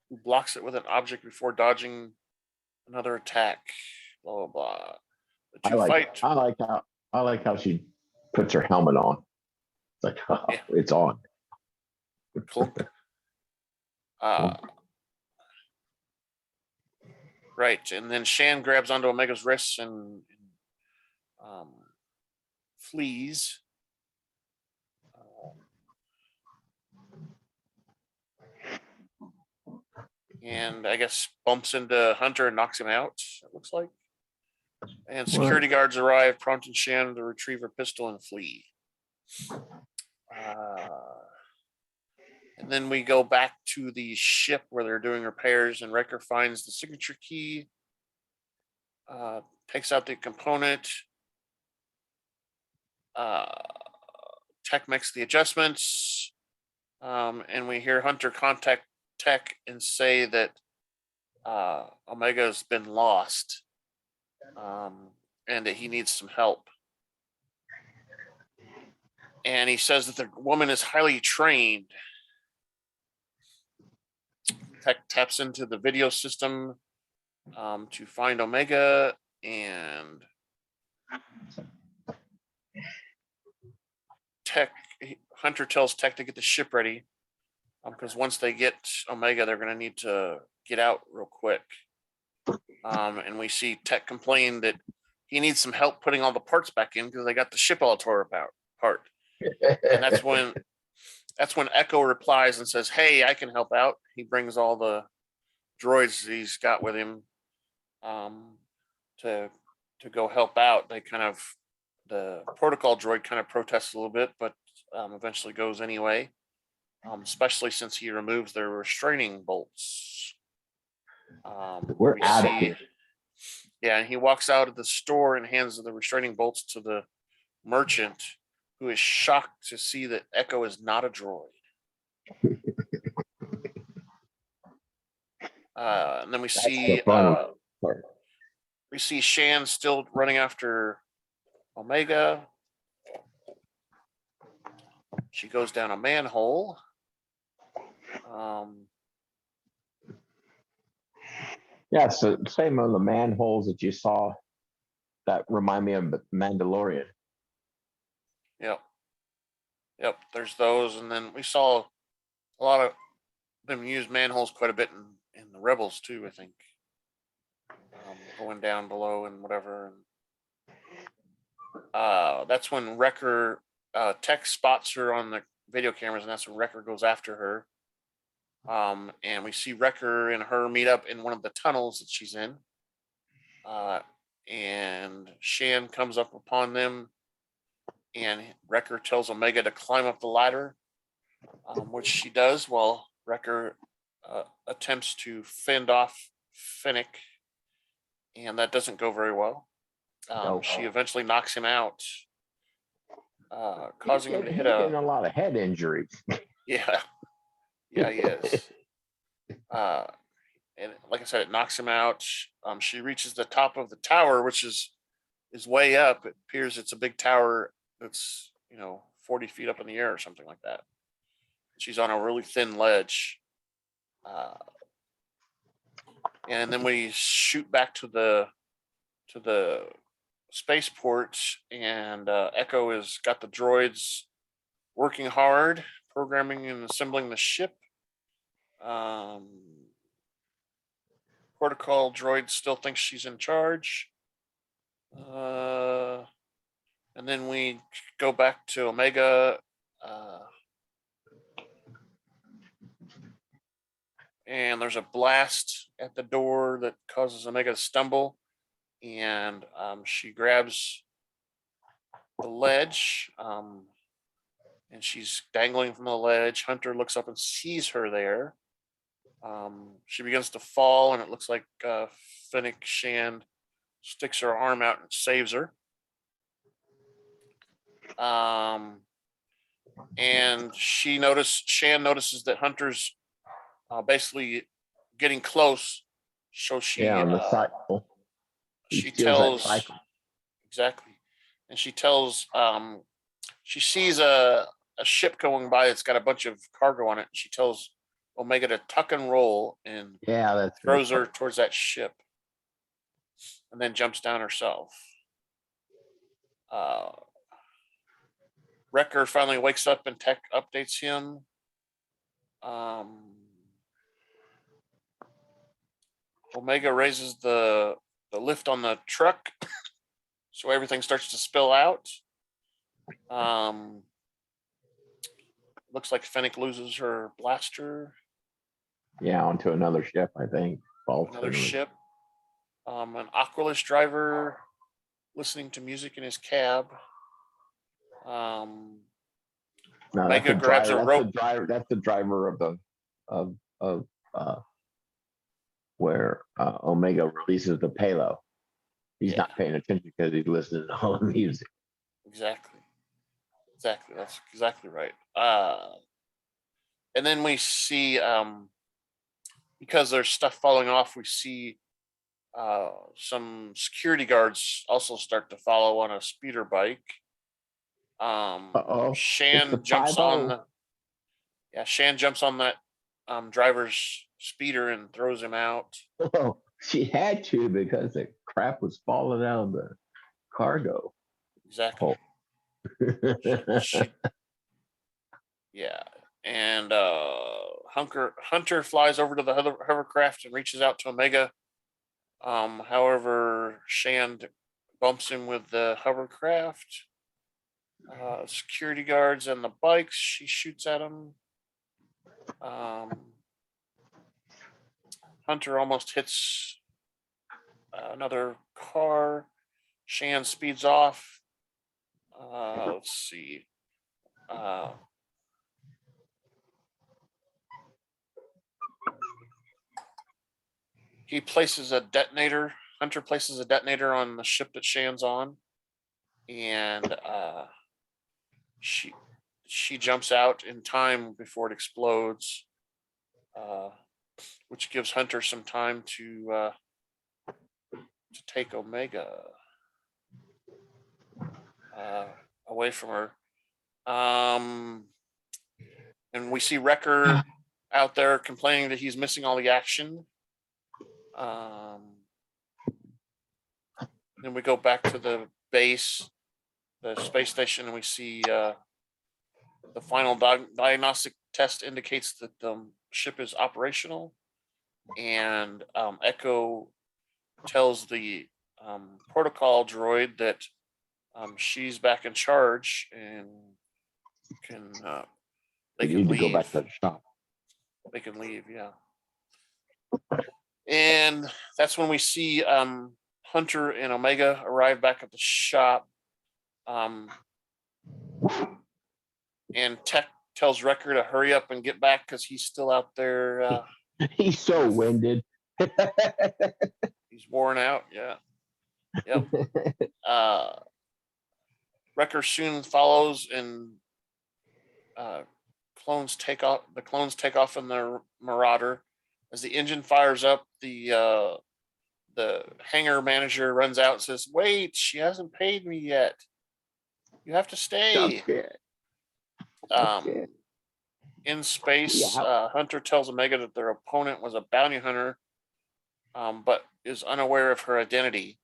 who blocks it with an object before dodging another attack. Blah blah blah. The two fight. I like how she puts her helmet on. It's like, oh, Yeah. it's on. Clunk. Right, and then Shand grabs onto Omega's wrists and flees. And I guess bumps into Hunter and knocks him out, it looks like. And security guards arrive, prompting Shand to retrieve her pistol and flee. And then we go back to the ship where they're doing repairs, and Wrecker finds the signature key, takes out the component. Tech makes the adjustments, and we hear Hunter contact Tech and say that Omega's been lost, and that he needs some help. And he says that the woman is highly trained. Tech taps into the video system to find Omega, and Hunter tells Tech to get the ship ready, because once they get Omega, they're going to need to get out real quick. And we see Tech complain that he needs some help putting all the parts back in because they got the ship all tore apart. And that's when Echo replies and says, "Hey, I can help out." He brings all the droids he's got with him to go help out. The protocol droid kind of protests a little bit, but eventually goes anyway. Especially since he removes their restraining bolts. We're out of here. Yeah, and he walks out of the store and hands the restraining bolts to the merchant, who is shocked to see that Echo is not a droid. And then we see Shand still running after Omega. She goes down a manhole. Yeah, so same on the manholes that you saw that remind me of Mandalorian. Yep, there's those, and then we saw a lot of them use manholes quite a bit in the Rebels too, I think. Going down below and whatever. That's when Wrecker Tech spots her on the video cameras, and that's when Wrecker goes after her. And we see Wrecker and her meet up in one of the tunnels that she's in. And Shand comes up upon them, and Wrecker tells Omega to climb up the ladder, which she does while Wrecker attempts to fend off Finnick, and that doesn't go very well. No. She eventually knocks him out, causing him to hit getting a lot of head injuries. Yeah, yeah, he is. And like I said, it knocks him out. She reaches the top of the tower, which is way up. It appears it's a big tower that's 40 feet up in the air or something like that. She's on a really thin ledge. And then we shoot back to the spaceport, and Echo has got the droids working hard, programming and assembling the ship. Protocol droid still thinks she's in charge. And then we go back to Omega. And there's a blast at the door that causes Omega to stumble. And she grabs the ledge. And she's dangling from the ledge. Hunter looks up and sees her there. She begins to fall, and it looks like Fennec Shand sticks her arm out and saves her. And Shand notices that Hunter's basically getting close. So she on the cycle. She tells exactly, and she tells she sees a ship going by that's got a bunch of cargo on it. She tells Omega to tuck and roll, and that's throws her towards that ship, and then jumps down herself. Wrecker finally wakes up and Tech updates him. Omega raises the lift on the truck, so everything starts to spill out. Looks like Fennec loses her blaster. Yeah, onto another ship, I think. Another ship. An Aqualus driver listening to music in his cab. No, Omega grabs a rope. That's the driver of where Omega releases the payload. He's not paying attention because he's listening to all the music. Exactly. That's exactly right. And then we see, because there's stuff falling off, we see some security guards also start to follow on a speeder bike. Shan jumps on. Shan jumps on that driver's speeder and throws him out. Oh, she had to because the crap was falling out of the cargo. Exactly. And Hunter flies over to the hovercraft and reaches out to Omega. However, Shand bumps him with the hovercraft. Security guards and the bikes, she shoots at him. Hunter almost hits another car. Shand speeds off. Let's see. He places a detonator. Hunter places a detonator on the ship that Shan's on, and she jumps out in time before it explodes, which gives Hunter some time to take Omega away from her. And we see Wrecker out there complaining that he's missing all the action. Then we go back to the base, the space station, and we see the final diagnostic test indicates that the ship is operational, and Echo tells the protocol droid that she's back in charge and they can leave. Go back to the shop. They can leave, yeah. And that's when we see Hunter and Omega arrive back at the shop. And Tech tells Wrecker to hurry up and get back because he's still out there He's so winded. He's worn out. Yeah. Yep. Wrecker soon follows, and clones take off. The clones take off in their Marauder. As the engine fires up, the hangar manager runs out and says, "Wait, she hasn't paid me yet. You have to stay." In space, Yeah. Hunter tells Omega that their opponent was a bounty hunter, but is unaware of her identity.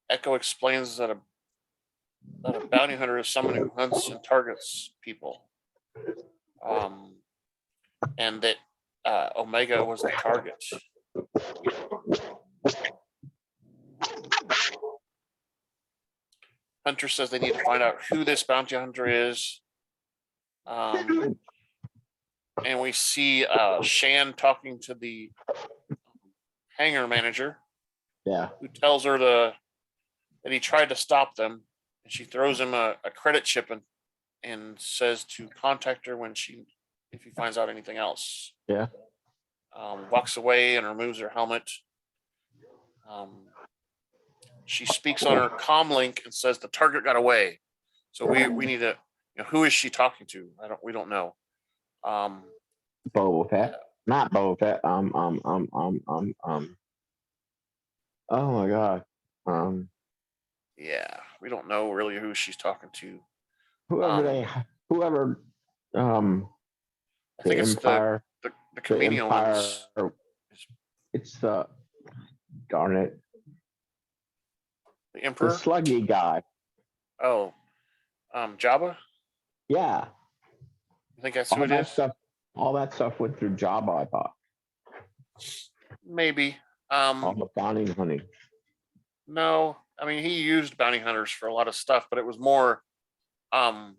Echo explains that a bounty hunter is someone who hunts and targets people, and that Omega was the target. Hunter says they need to find out who this bounty hunter is. And we see Shan talking to the hangar manager, Yeah. who tells her that he tried to stop them, and she throws him a credit chip and says to contact her if he finds out anything else. Yeah. Walks away and removes her helmet. She speaks on her comm link and says the target got away. So we need to, who is she talking to? We don't know. Boba Fett. Not Boba Fett. Oh my god. Yeah, we don't know really who she's talking to. Whoever I think it's Empire, the Camino ones. It's the darn it. The The Emperor? sluggy guy. Oh. Jabba? Yeah. I think that's who it is. All that stuff went through Jabba, I thought. Maybe. All the bounty hunting. No. I mean, he used bounty hunters for a lot of stuff, but it was more Darth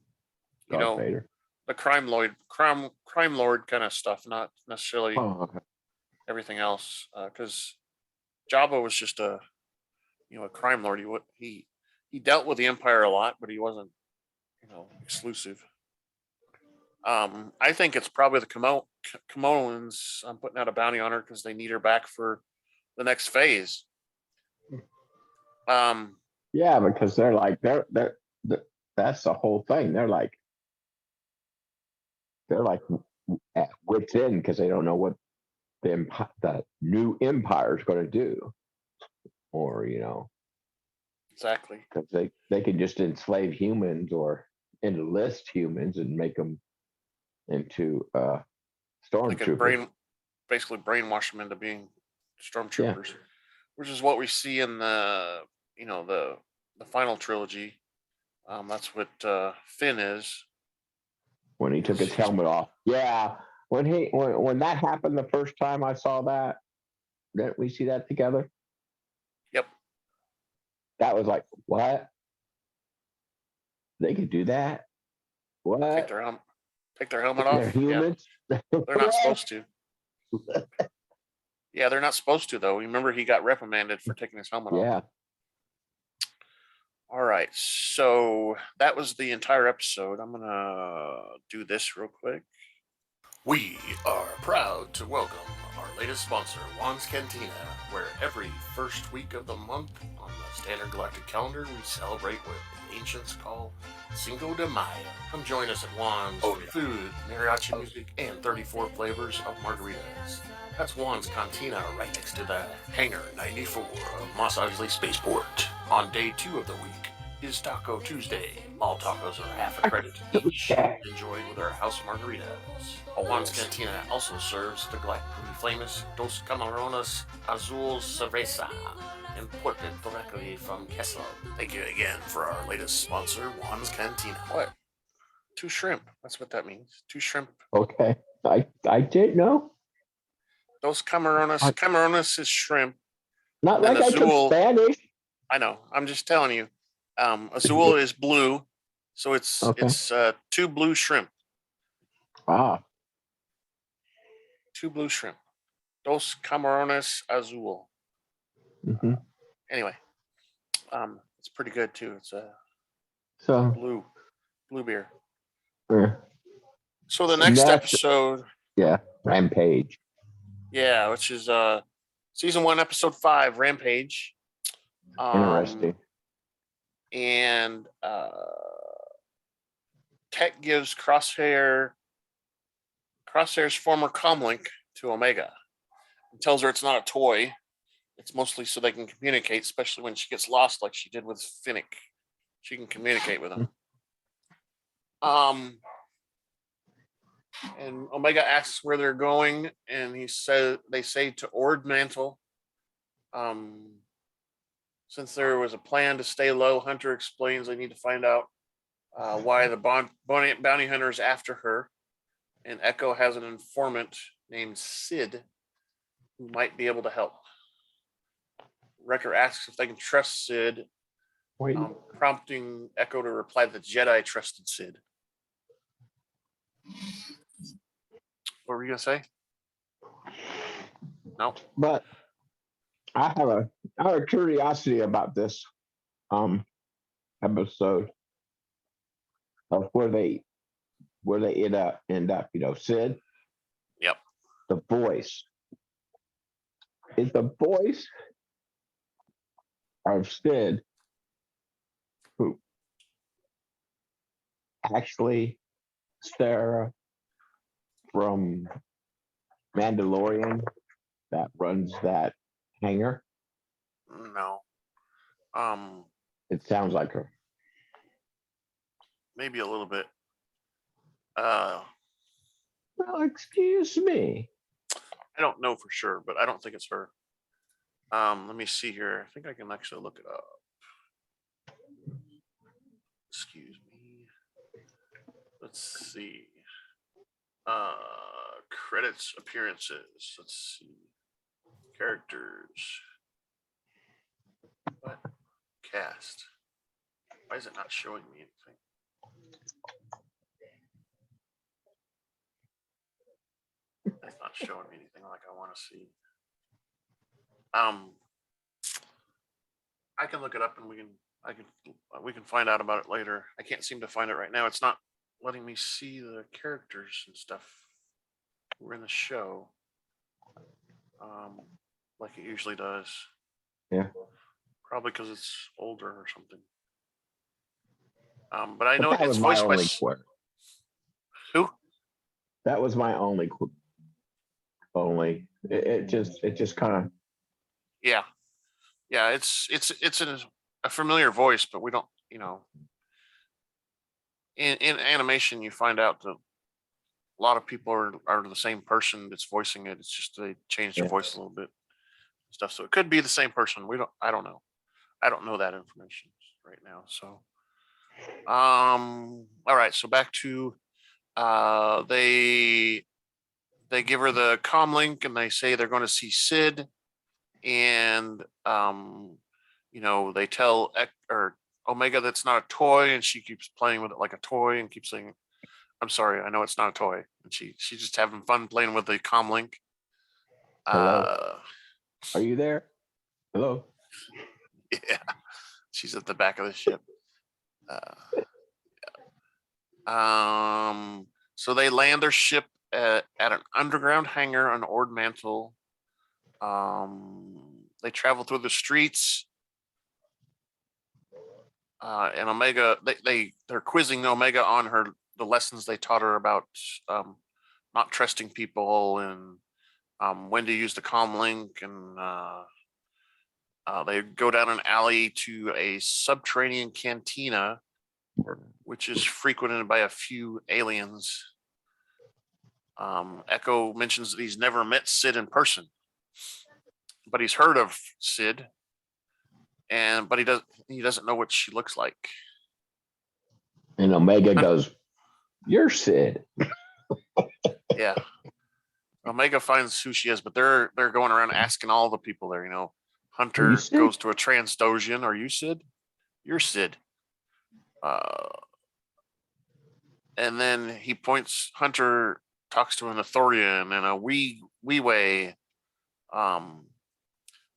Vader. the crime lord kind of stuff, not necessarily everything else. Because Jabba was just a crime lord. He dealt with the Empire a lot, but he wasn't exclusive. I think it's probably the Komoans putting out a bounty on her because they need her back for the next phase. Yeah, because they're like that's the whole thing. They're like at wits end because they don't know what the new empire is going to do, or exactly, because they can just enslave humans or enlist humans and make them into stormtroopers. Basically brainwash them into being stormtroopers, which is what we see in the final trilogy. That's what Finn is when he took his helmet off. Yeah, when that happened the first time I saw that, didn't we see that together? Yep. That was like, what? They could do that? What? Take their helmet off. They're humans. Yeah. They're not supposed to. Yeah, they're not supposed to though. Remember, he got reprimanded for taking his helmet off. Yeah. All right, so that was the entire episode. I'm gonna do this real quick. We are proud to welcome our latest sponsor, Juan's Cantina, where every first week of the month on the standard galactic calendar, we celebrate what the ancients call Cinco de Mayo. Come join us at Juan's for food, mariachi music, and 34 flavors of margaritas. That's Juan's Cantina right next to the Hangar 94 of Mos Eisley Spaceport. On day 2 of the week is Taco Tuesday. All tacos are half a credit each, enjoyed with our house margaritas. Juan's Cantina also serves the galactically famous Dos Camarones Azul Cerveza, imported directly from Kessel. Thank you again for our latest sponsor, Juan's Cantina. What? 2 shrimp. That's what that means. 2 shrimp. Okay. I didn't know. Dos Camarones. Camarones is shrimp. Not like I took Spanish. I know. I'm just telling you. Azul is blue, so it's 2 blue shrimp. Ah. 2 blue shrimp. Dos Camarones Azul. Mm-hmm. Anyway, it's pretty good too. It's a blue beer. Yeah. So the next episode. Yeah, Rampage. Yeah, which is season 1, episode 5, Rampage. Interesting. And Tech gives Crosshair's former comlink to Omega and tells her it's not a toy. It's mostly so they can communicate, especially when she gets lost, like she did with Finnick. She can communicate with him. And Omega asks where they're going, and they say to Ord Mantle. Since there was a plan to stay low, Hunter explains they need to find out why the bounty hunter is after her. And Echo has an informant named Sid who might be able to help. Wrecker asks if they can trust Sid, prompting Echo to reply that Jedi trusted Sid. What were you gonna say? No. But I have a curiosity about this episode of where they end up. Sid. Yep. The voice is the voice of Sid who actually Sarah from Mandalorian that runs that hangar. No. It sounds like her. Maybe a little bit. Well, excuse me. I don't know for sure, but I don't think it's her. Let me see here. I think I can actually look it up. Excuse me. Let's see. Credits, appearances. Let's see. Characters. What? Cast. Why is it not showing me anything? It's not showing me anything like I want to see. I can look it up and we can find out about it later. I can't seem to find it right now. It's not letting me see the characters and stuff who are in the show. Like it usually does. Yeah. Probably because it's older or something. But I know that it's was my voiced by only query. Who? That was my only it just kind of Yeah. It's a familiar voice, but we don't, in animation you find out that a lot of people are the same person that's voicing it. It's just they changed their voice a little bit, stuff. So it could be the same person. I don't know. I don't know that information right now. So, all right. So back to, they give her the comm link and they say they're going to see Sid, and they tell Omega that's not a toy, and she keeps playing with it like a toy and keeps saying, "I'm sorry, I know it's not a toy." And she's just having fun playing with the comm link. Hello. Are you there? Hello. Yeah, she's at the back of the ship. So they land their ship at an underground hangar on Ord Mantle. They travel through the streets. And Omega, they're quizzing Omega on the lessons they taught her about not trusting people and when to use the comm link, and they go down an alley to a subterranean cantina, which is frequented by a few aliens. Echo mentions that he's never met Sid in person, but he's heard of Sid, but he doesn't know what she looks like. And Omega goes, "You're Sid." Yeah. Omega finds who she is, but they're going around asking all the people there. Hunter goes to a Transdojian. "Are you Sid?" "You're Sid." And then Hunter talks to an Ithorian and a wee way. And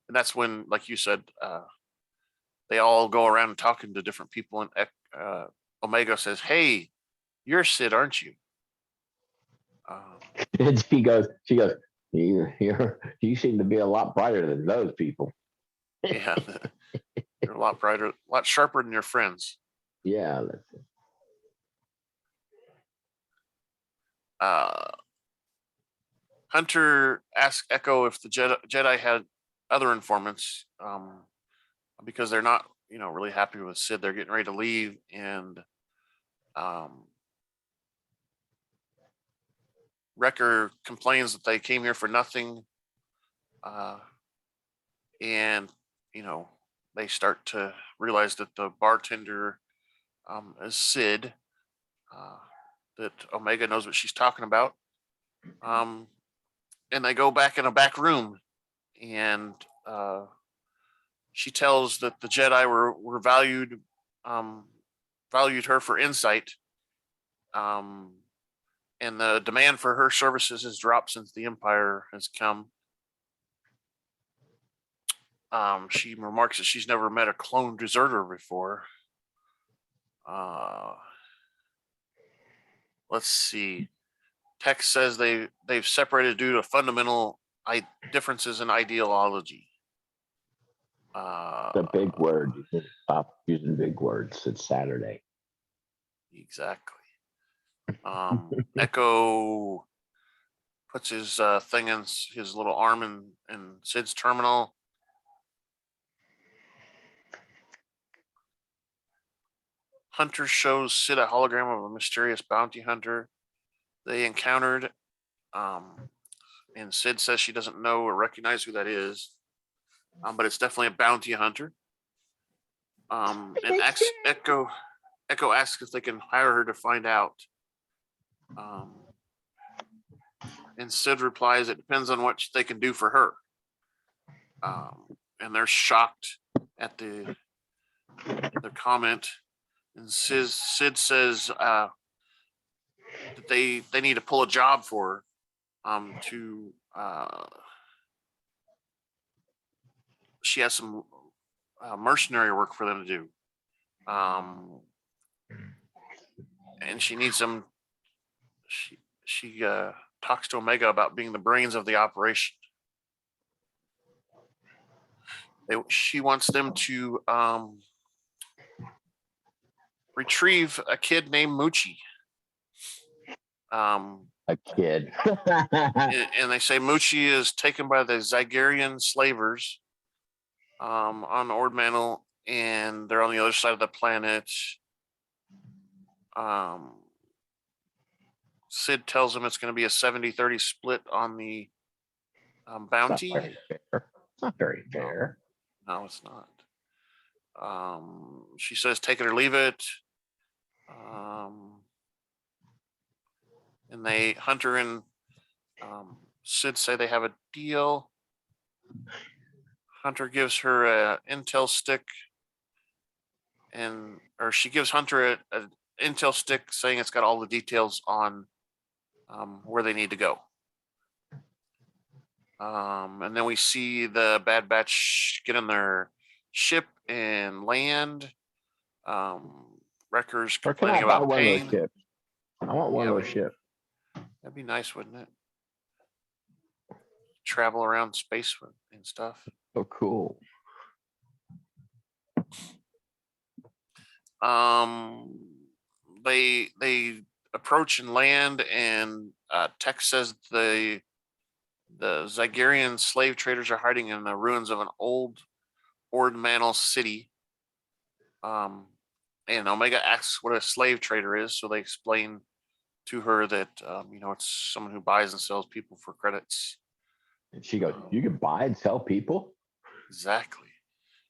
that's when, like you said, they all go around talking to different people, and Omega says, "Hey, you're Sid, aren't you?" And she goes, You seem to be a lot brighter than those people. Yeah, they're a lot brighter, a lot sharper than your friends. Yeah. That's it. Hunter asked Echo if the Jedi had other informants, because they're not, really happy with Sid. They're getting ready to leave, and Wrecker complains that they came here for nothing, and they start to realize that the bartender is Sid. That Omega knows what she's talking about. And they go back in a back room, and she tells that the Jedi were valued her for insight, and the demand for her services has dropped since the Empire has come. She remarks that she's never met a clone deserter before. Let's see. Text says they've separated due to fundamental differences in ideology. The big word. You need to stop using big words. It's Saturday. Exactly. Echo puts his thing in his little arm in Sid's terminal. Hunter shows Sid a hologram of a mysterious bounty hunter they encountered. And Sid says she doesn't know or recognize who that is. But it's definitely a bounty hunter. And Echo asks if they can hire her to find out. And Sid replies, it depends on what they can do for her. And they're shocked at the comment. And Sid says that they need to pull a job for her. She has some mercenary work for them to do. And she needs them. She talks to Omega about being the brains of the operation. She wants them to retrieve a kid named Muchi. A kid. And they say Muchi is taken by the Zygerian slavers on Ord Mantle, and they're on the other side of the planet. Sid tells him it's going to be a 70-30 split on the bounty. It's not very fair. No, it's not. She says, take it or leave it. And Hunter and Sid say they have a deal. Hunter gives her a intel stick, or she gives Hunter a intel stick saying it's got all the details on where they need to go. And then we see the Bad Batch get in their ship and land. Wrecker's complaining about pain. I want one of those ships. That'd be nice, wouldn't it? Travel around space and stuff. So cool. They approach and land, and Tex says the Zygerian slave traders are hiding in the ruins of an old Ord Mantle city. And Omega asks what a slave trader is, so they explain to her that it's someone who buys and sells people for credits. And she goes, "You can buy and sell people?" Exactly.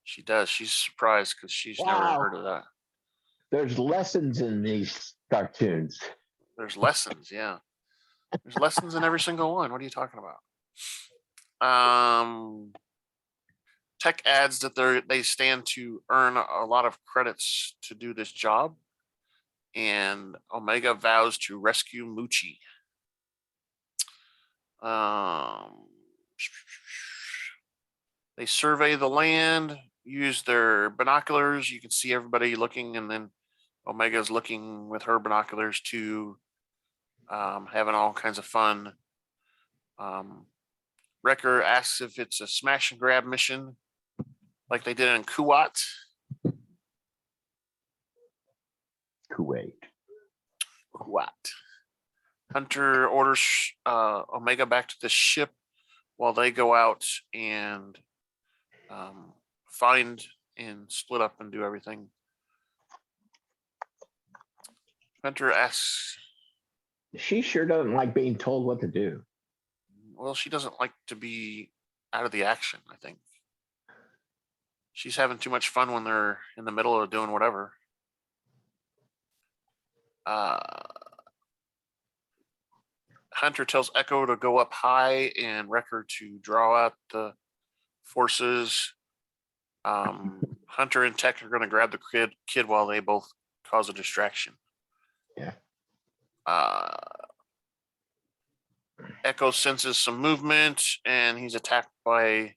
She does. She's surprised because she's never heard of that. There's lessons in these cartoons. There's lessons, yeah. There's lessons in every single one. What are you talking about? Tech adds that they stand to earn a lot of credits to do this job, and Omega vows to rescue Muchi. They survey the land, use their binoculars. You can see everybody looking, and then Omega's looking with her binoculars too, having all kinds of fun. Wrecker asks if it's a smash and grab mission like they did in Kuwait. Kuwait. Hunter orders Omega back to the ship while they go out and find and split up and do everything. Hunter asks. She sure doesn't like being told what to do. Well, she doesn't like to be out of the action, I think. She's having too much fun when they're in the middle of doing whatever. Hunter tells Echo to go up high and Wrecker to draw out the forces. Hunter and Tech are going to grab the kid while they both cause a distraction. Yeah. Echo senses some movement and he's attacked by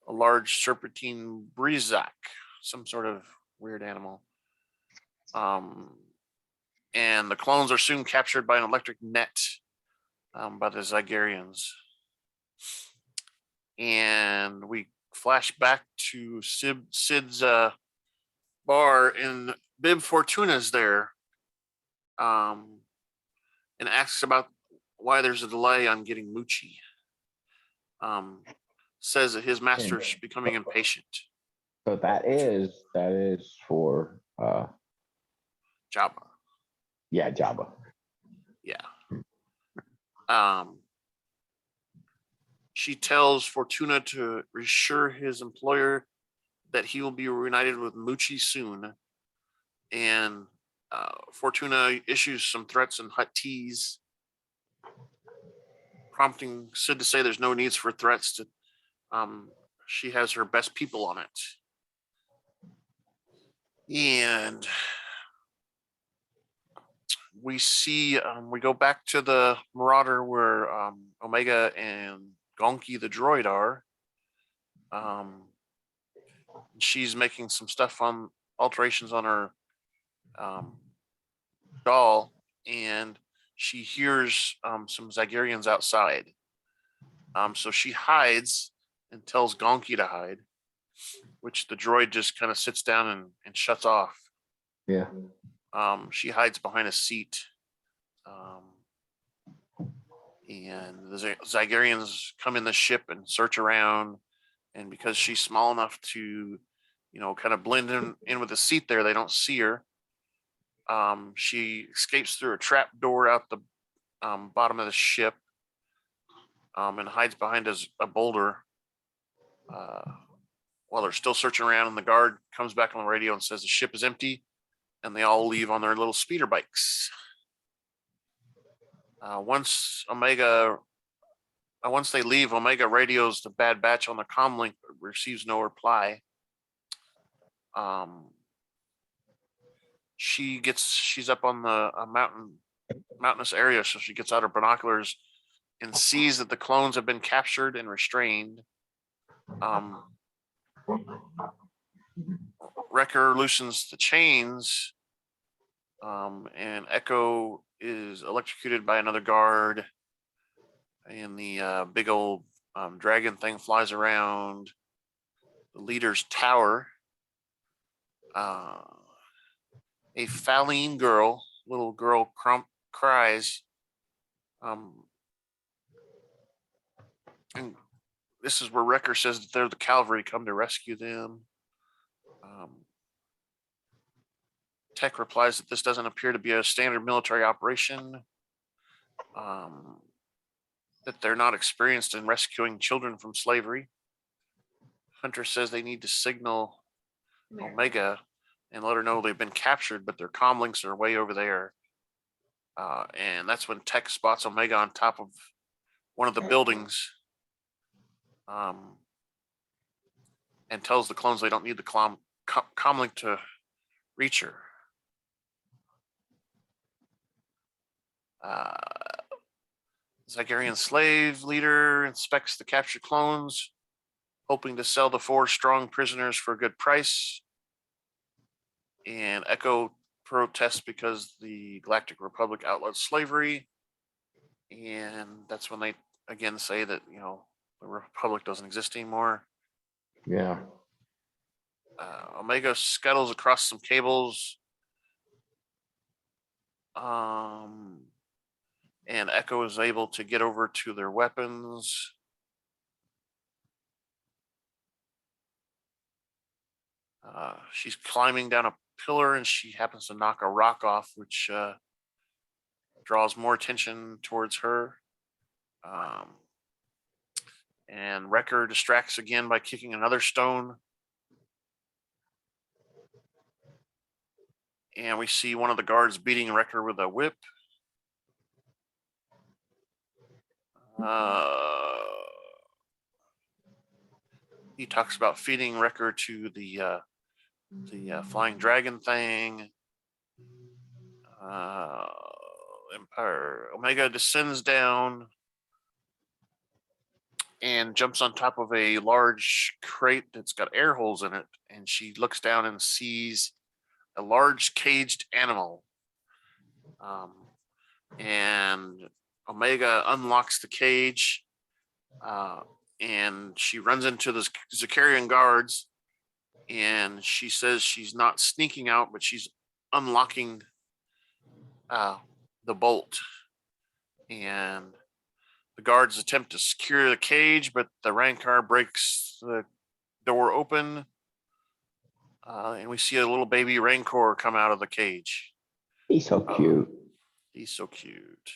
a large serpentine Brizak, some sort of weird animal. And the clones are soon captured by an electric net by the Zygerians. And we flash back to Sid's bar, and Bib Fortuna's there and asks about why there's a delay on getting Muchi. Says that his master's becoming impatient. So that is for Jabba. Yeah, Jabba. Yeah. She tells Fortuna to reassure his employer that he will be reunited with Muchi soon. And Fortuna issues some threats and hut teas, prompting Sid to say there's no needs for threats. To she has her best people on it. And we see, we go back to the Marauder where Omega and Gonki the droid are. She's making some stuff on alterations on her doll, and she hears some Zygerians outside. So she hides and tells Gonki to hide, which the droid just kind of sits down and shuts off. Yeah. She hides behind a seat. And the Zygerians come in the ship and search around. And because she's small enough to, kind of blend in with the seat there, they don't see her. She escapes through a trap door out the bottom of the ship and hides behind a boulder while they're still searching around. And the guard comes back on the radio and says the ship is empty, and they all leave on their little speeder bikes. Once they leave, Omega radios the Bad Batch on the comlink, but receives no reply. She's up on the mountainous area, so she gets out her binoculars and sees that the clones have been captured and restrained. Wrecker loosens the chains, and Echo is electrocuted by another guard, and the big old dragon thing flies around the leader's tower. A Faline little girl cries. And this is where Wrecker says that they're the cavalry come to rescue them. Tech replies that this doesn't appear to be a standard military operation, that they're not experienced in rescuing children from slavery. Hunter says they need to signal Omega and let her know they've been captured, but their comlinks are way over there. And that's when Tech spots Omega on top of one of the buildings and tells the clones they don't need the comlink to reach her. Zygerian slave leader inspects the captured clones, hoping to sell the 4 strong prisoners for a good price. And Echo protests because the Galactic Republic outlawed slavery. And that's when they again say that, the Republic doesn't exist anymore. Yeah. Omega scuttles across some cables. And Echo is able to get over to their weapons. She's climbing down a pillar and she happens to knock a rock off, which draws more attention towards her. And Wrecker distracts again by kicking another stone. And we see one of the guards beating Wrecker with a whip. He talks about feeding Wrecker to the flying dragon thing. Empire Omega descends down and jumps on top of a large crate that's got air holes in it, and she looks down and sees a large caged animal. And Omega unlocks the cage, and she runs into the Zakarian guards, and she says she's not sneaking out, but she's unlocking the bolt. And the guards attempt to secure the cage, but the rancor breaks the door open, and we see a little baby rancor come out of the cage. He's so cute. He's so cute.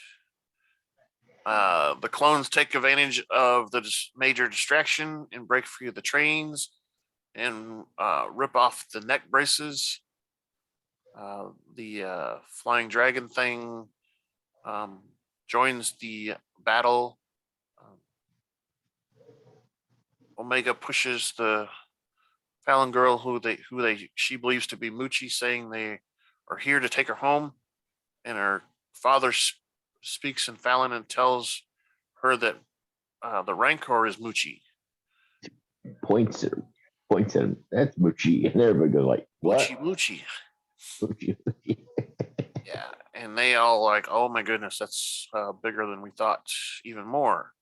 The clones take advantage of the major distraction and break free of the trains and rip off the neck braces. The flying dragon thing joins the battle. Omega pushes the Fallon girl, who she believes to be Muchi, saying they are here to take her home, and her father speaks in Fallon and tells her that the Rancor is Muchi. Points at him. That's Muchi, and everybody goes like, "What?" Muchi. Muchi. Yeah, and they all like, "Oh my goodness, that's bigger than we thought, even more."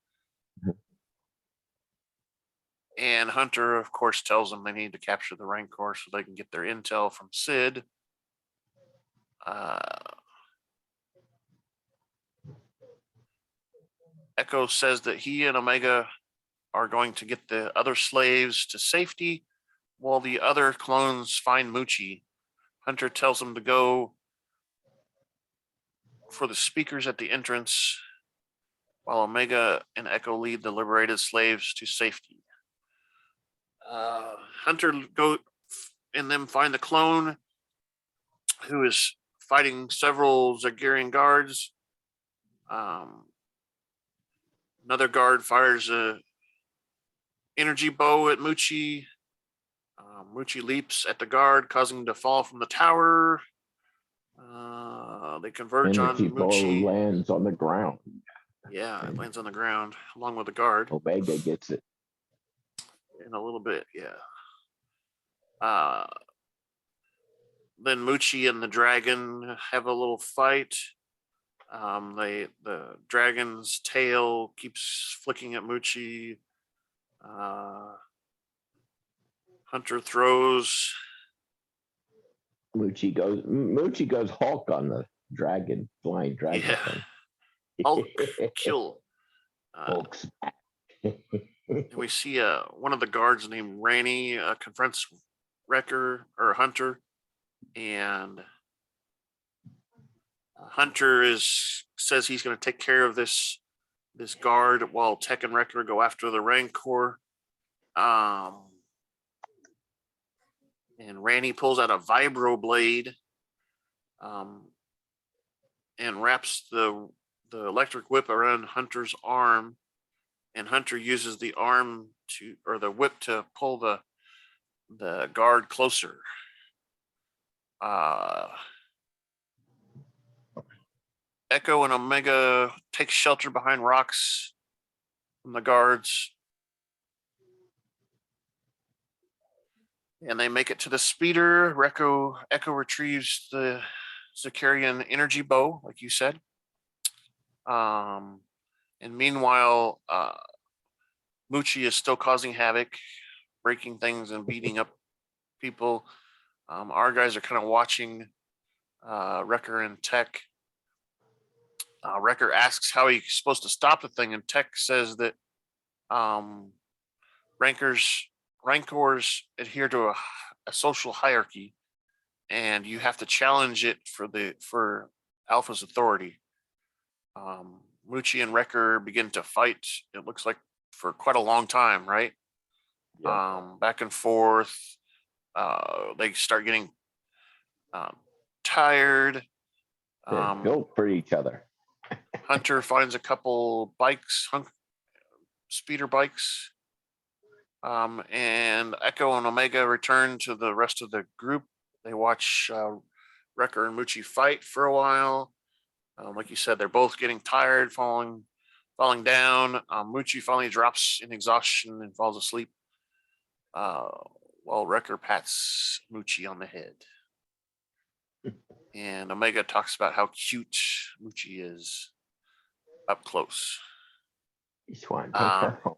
And Hunter, of course, tells them they need to capture the Rancor so they can get their intel from Sid. Echo says that he and Omega are going to get the other slaves to safety while the other clones find Muchi. Hunter tells them to go for the speakers at the entrance, while Omega and Echo lead the liberated slaves to safety. Hunter go and then find the clone who is fighting several Zagarian guards. Another guard fires a energy bow at Muchi. Muchi leaps at the guard, causing him to fall from the tower. They converge Energy on ball Muchi. lands on the ground. Yeah, it lands on the ground along with the guard. Omega gets it. In a little bit, yeah. Then Muchi and the dragon have a little fight. The dragon's tail keeps flicking at Muchi. Hunter throws. Muchi goes Hulk on the dragon, flying dragon thing. Hulk kill. Hulk's back. And we see one of the guards named Ranny confronts Wrecker or Hunter, and Hunter says he's going to take care of this guard while Tech and Wrecker go after the Rancor. And Randy pulls out a vibro blade and wraps the electric whip around Hunter's arm, and Hunter uses the whip to pull the guard closer. Echo and Omega take shelter behind rocks from the guards, and they make it to the speeder. Echo retrieves the Zakarian energy bow, like you said. And meanwhile, Muchi is still causing havoc, breaking things and beating up people. Our guys are kind of watching Wrecker and Tech. Wrecker asks how he's supposed to stop the thing, and Tech says that rancors adhere to a social hierarchy, and you have to challenge it for Alpha's authority. Muchi and Wrecker begin to fight. It looks like for quite a long time, right? Yeah. Back and forth. They start getting tired. They're built for each other. Hunter finds a couple bikes, speeder bikes, and Echo and Omega return to the rest of the group. They watch Wrecker and Muchi fight for a while. Like you said, they're both getting tired, falling down. Muchi finally drops in exhaustion and falls asleep, while Wrecker pats Muchi on the head. And Omega talks about how cute Muchi is up close. He just want to take her home.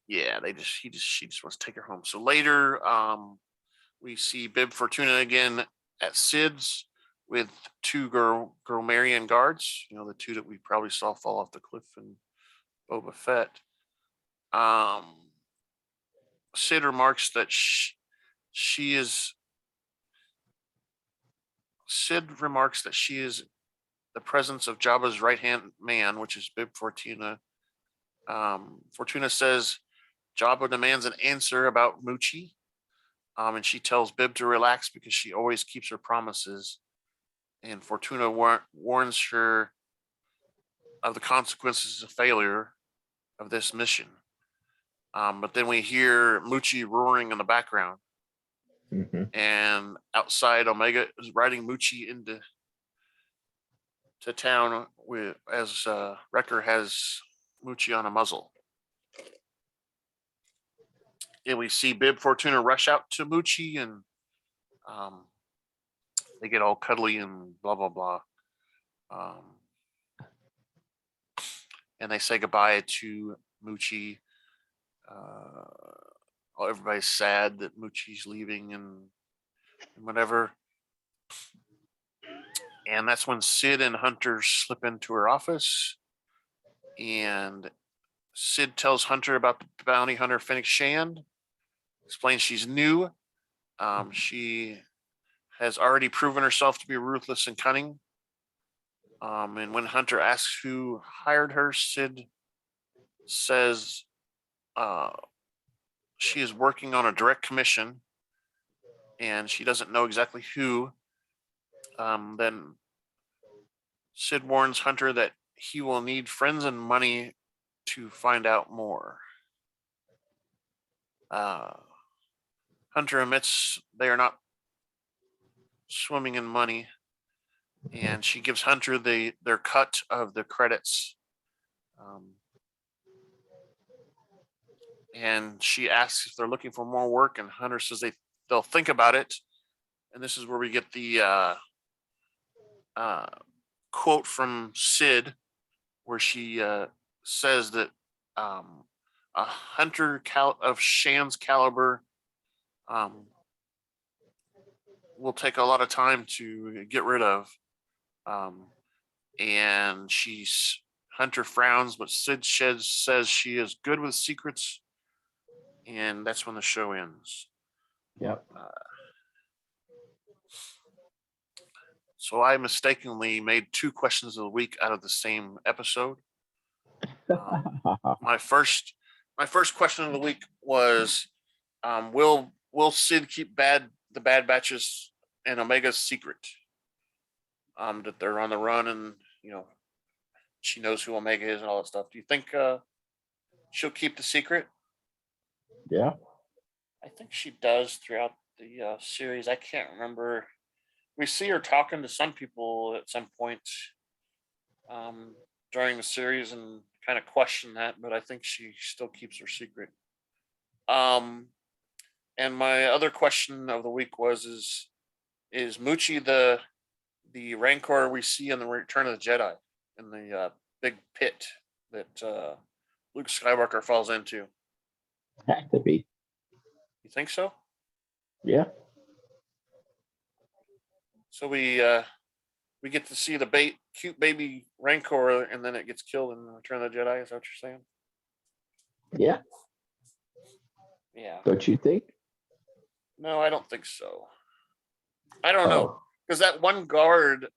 Yeah, she just wants to take her home. So later, we see Bib Fortuna again at Sid's with two Gromarian guards. You know, the two that we probably saw fall off the cliff in Boba Fett. Sid remarks that she is the presence of Jabba's right-hand man, which is Bib Fortuna. Fortuna says Jabba demands an answer about Muchi, and she tells Bib to relax because she always keeps her promises. And Fortuna warns her of the consequences of failure of this mission. But then we hear Muchi roaring in the background. Mm-hmm. And outside, Omega is riding Muchi into town as Wrecker has Muchi on a muzzle. And we see Bib Fortuna rush out to Muchi, and they get all cuddly and blah blah blah. And they say goodbye to Muchi. Everybody's sad that Muchi's leaving and whatever. And that's when Sid and Hunter slip into her office, and Sid tells Hunter about the bounty hunter Fennec Shand, explains she's new. She has already proven herself to be ruthless and cunning. And when Hunter asks who hired her, Sid says she is working on a direct commission, and she doesn't know exactly who. Then Sid warns Hunter that he will need friends and money to find out more. Hunter admits they are not swimming in money, and she gives Hunter their cut of the credits. And she asks if they're looking for more work, and Hunter says they'll think about it. And this is where we get the quote from Sid, where she says that a hunter of Shan's caliber will take a lot of time to get rid of. And Hunter frowns, but Sid says she is good with secrets, and that's when the show ends. Yep. So I mistakenly made two questions of the week out of the same episode. My first question of the week was, will Sid keep the Bad Batches and Omega's secret? That they're on the run, and she knows who Omega is and all that stuff. Do you think she'll keep the secret? Yeah. I think she does throughout the series. I can't remember. We see her talking to some people at some point during the series and kind of question that, but I think she still keeps her secret. And my other question of the week was, is Muchi the rancor we see in the Return of the Jedi in the big pit that Luke Skywalker falls into. Had to be. You think so? Yeah. So we get to see the cute baby Rancor, and then it gets killed in Return of the Jedi. Is that what you're saying? Yeah. Yeah. Don't you think? No, I don't think so. I don't know, Oh. because that one guard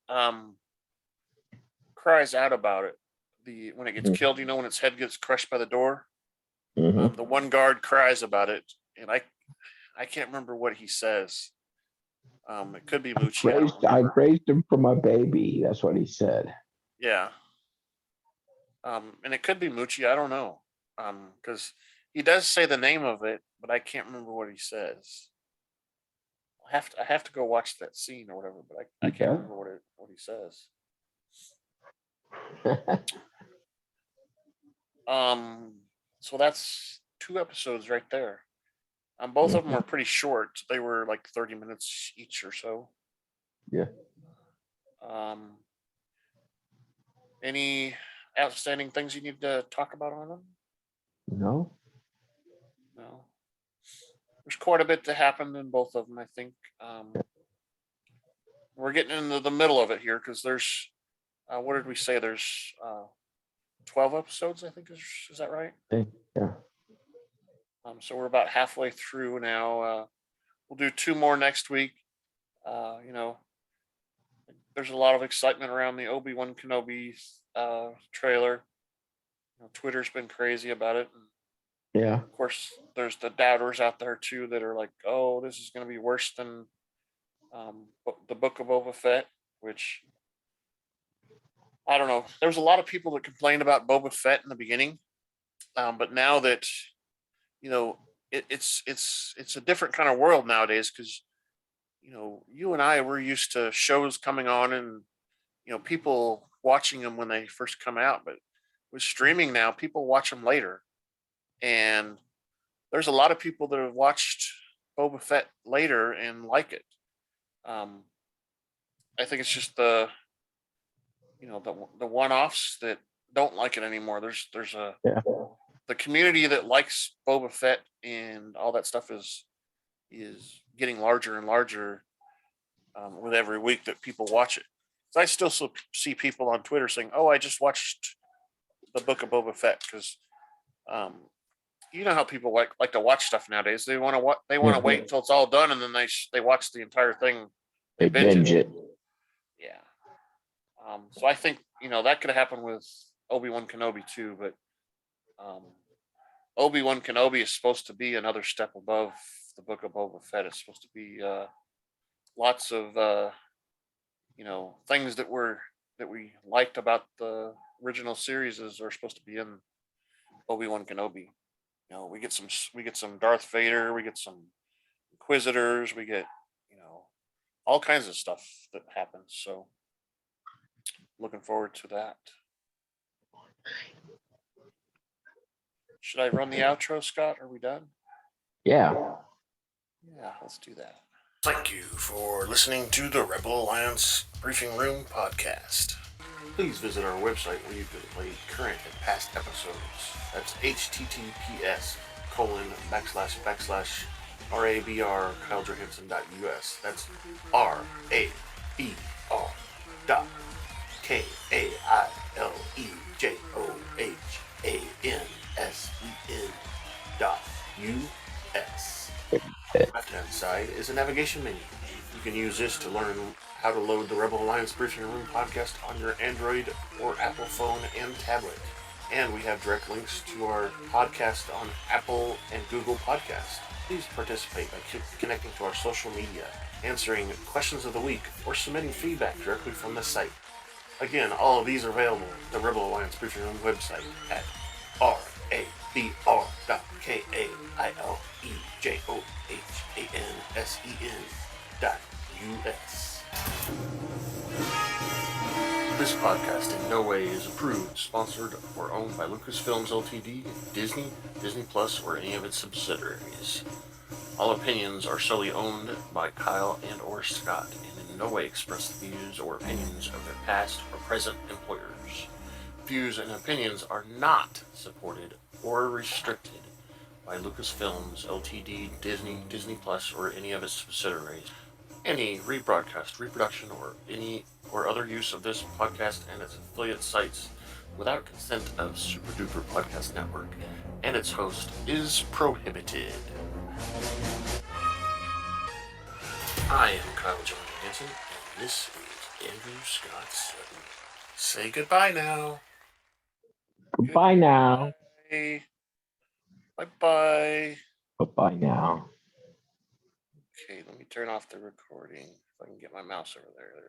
cries out about it. When it gets killed, when its head gets crushed by the door. Mhm. The one guard cries about it, and I can't remember what he says. It could be Muchi. I raised him for my baby. That's what he said. Yeah. And it could be Muchi. I don't know. Because he does say the name of it, but I can't remember what he says. I have to go watch that scene or whatever, but I can't remember what he says. So that's 2 episodes right there. Both of them were pretty short. They were like 30 minutes each or so. Yeah. Any outstanding things you need to talk about on them? No. No. There's quite a bit to happen in both of them, I think. We're getting into the middle of it here because there's, what did we say? There's 12 episodes, I think. Is that right? Yeah. So we're about halfway through now. We'll do 2 more next week. There's a lot of excitement around the Obi Wan Kenobi trailer. Twitter's been crazy about it. Yeah. Of course, there's the doubters out there too that are like, "Oh, this is going to be worse than the Book of Boba Fett," which I don't know. There's a lot of people that complained about Boba Fett in the beginning, but now that it's a different kind of world nowadays because you and I we're used to shows coming on and people watching them when they first come out, but with streaming now, people watch them later, and there's a lot of people that have watched Boba Fett later and like it. I think it's just the one-offs that don't like it anymore. There's the community that likes Boba Fett and all that stuff is getting larger and larger with every week that people watch it. So I still see people on Twitter saying, "Oh, I just watched the Book of Boba Fett," because you know how people like to watch stuff nowadays. They want to wait until it's all done and then they watch the entire thing. They binge it. Yeah. So I think that could happen with Obi Wan Kenobi too, but Obi Wan Kenobi is supposed to be another step above the Book of Boba Fett. It's supposed to be lots of things that we liked about the original series are supposed to be in Obi Wan Kenobi. We get some Darth Vader, we get some Inquisitors, we get all kinds of stuff that happens. So looking forward to that. Should I run the outro, Scott? Are we done? Yeah. Yeah, let's do that. Thank you for listening to the Rebel Alliance Briefing Room podcast. Please visit our website where you can play current and past episodes. That's https://RABR KyleJohansson.us. That's KyleJohansson.us. Left-hand side is a navigation menu. You can use this to learn how to load the Rebel Alliance Briefing Room podcast on your Android or Apple phone and tablet. And we have direct links to our podcast on Apple and Google Podcasts. Please participate by connecting to our social media, answering questions of the week, or submitting feedback directly from the site. Again, all of these are available at the Rebel Alliance Briefing Room website at RABR.KAILEJOHANSEN.US. This podcast in no way is approved, sponsored, or owned by Lucasfilms Ltd., Disney, Disney Plus, or any of its subsidiaries. All opinions are solely owned by Kyle and or Scott, and in no way express the views or opinions of their past or present employers. Views and opinions are not supported or restricted by Lucasfilms, Ltd., Disney, Disney Plus, or any of its subsidiaries. Any rebroadcast, reproduction, or other use of this podcast and its affiliate sites without consent of Super Duper Podcast Network and its host is prohibited. I am Kyle John Hansen, and this is Andrew Scott Sutton. Say goodbye now. Goodbye now. Bye-bye. Goodbye now. Okay, let me turn off the recording if I can get my mouse over there.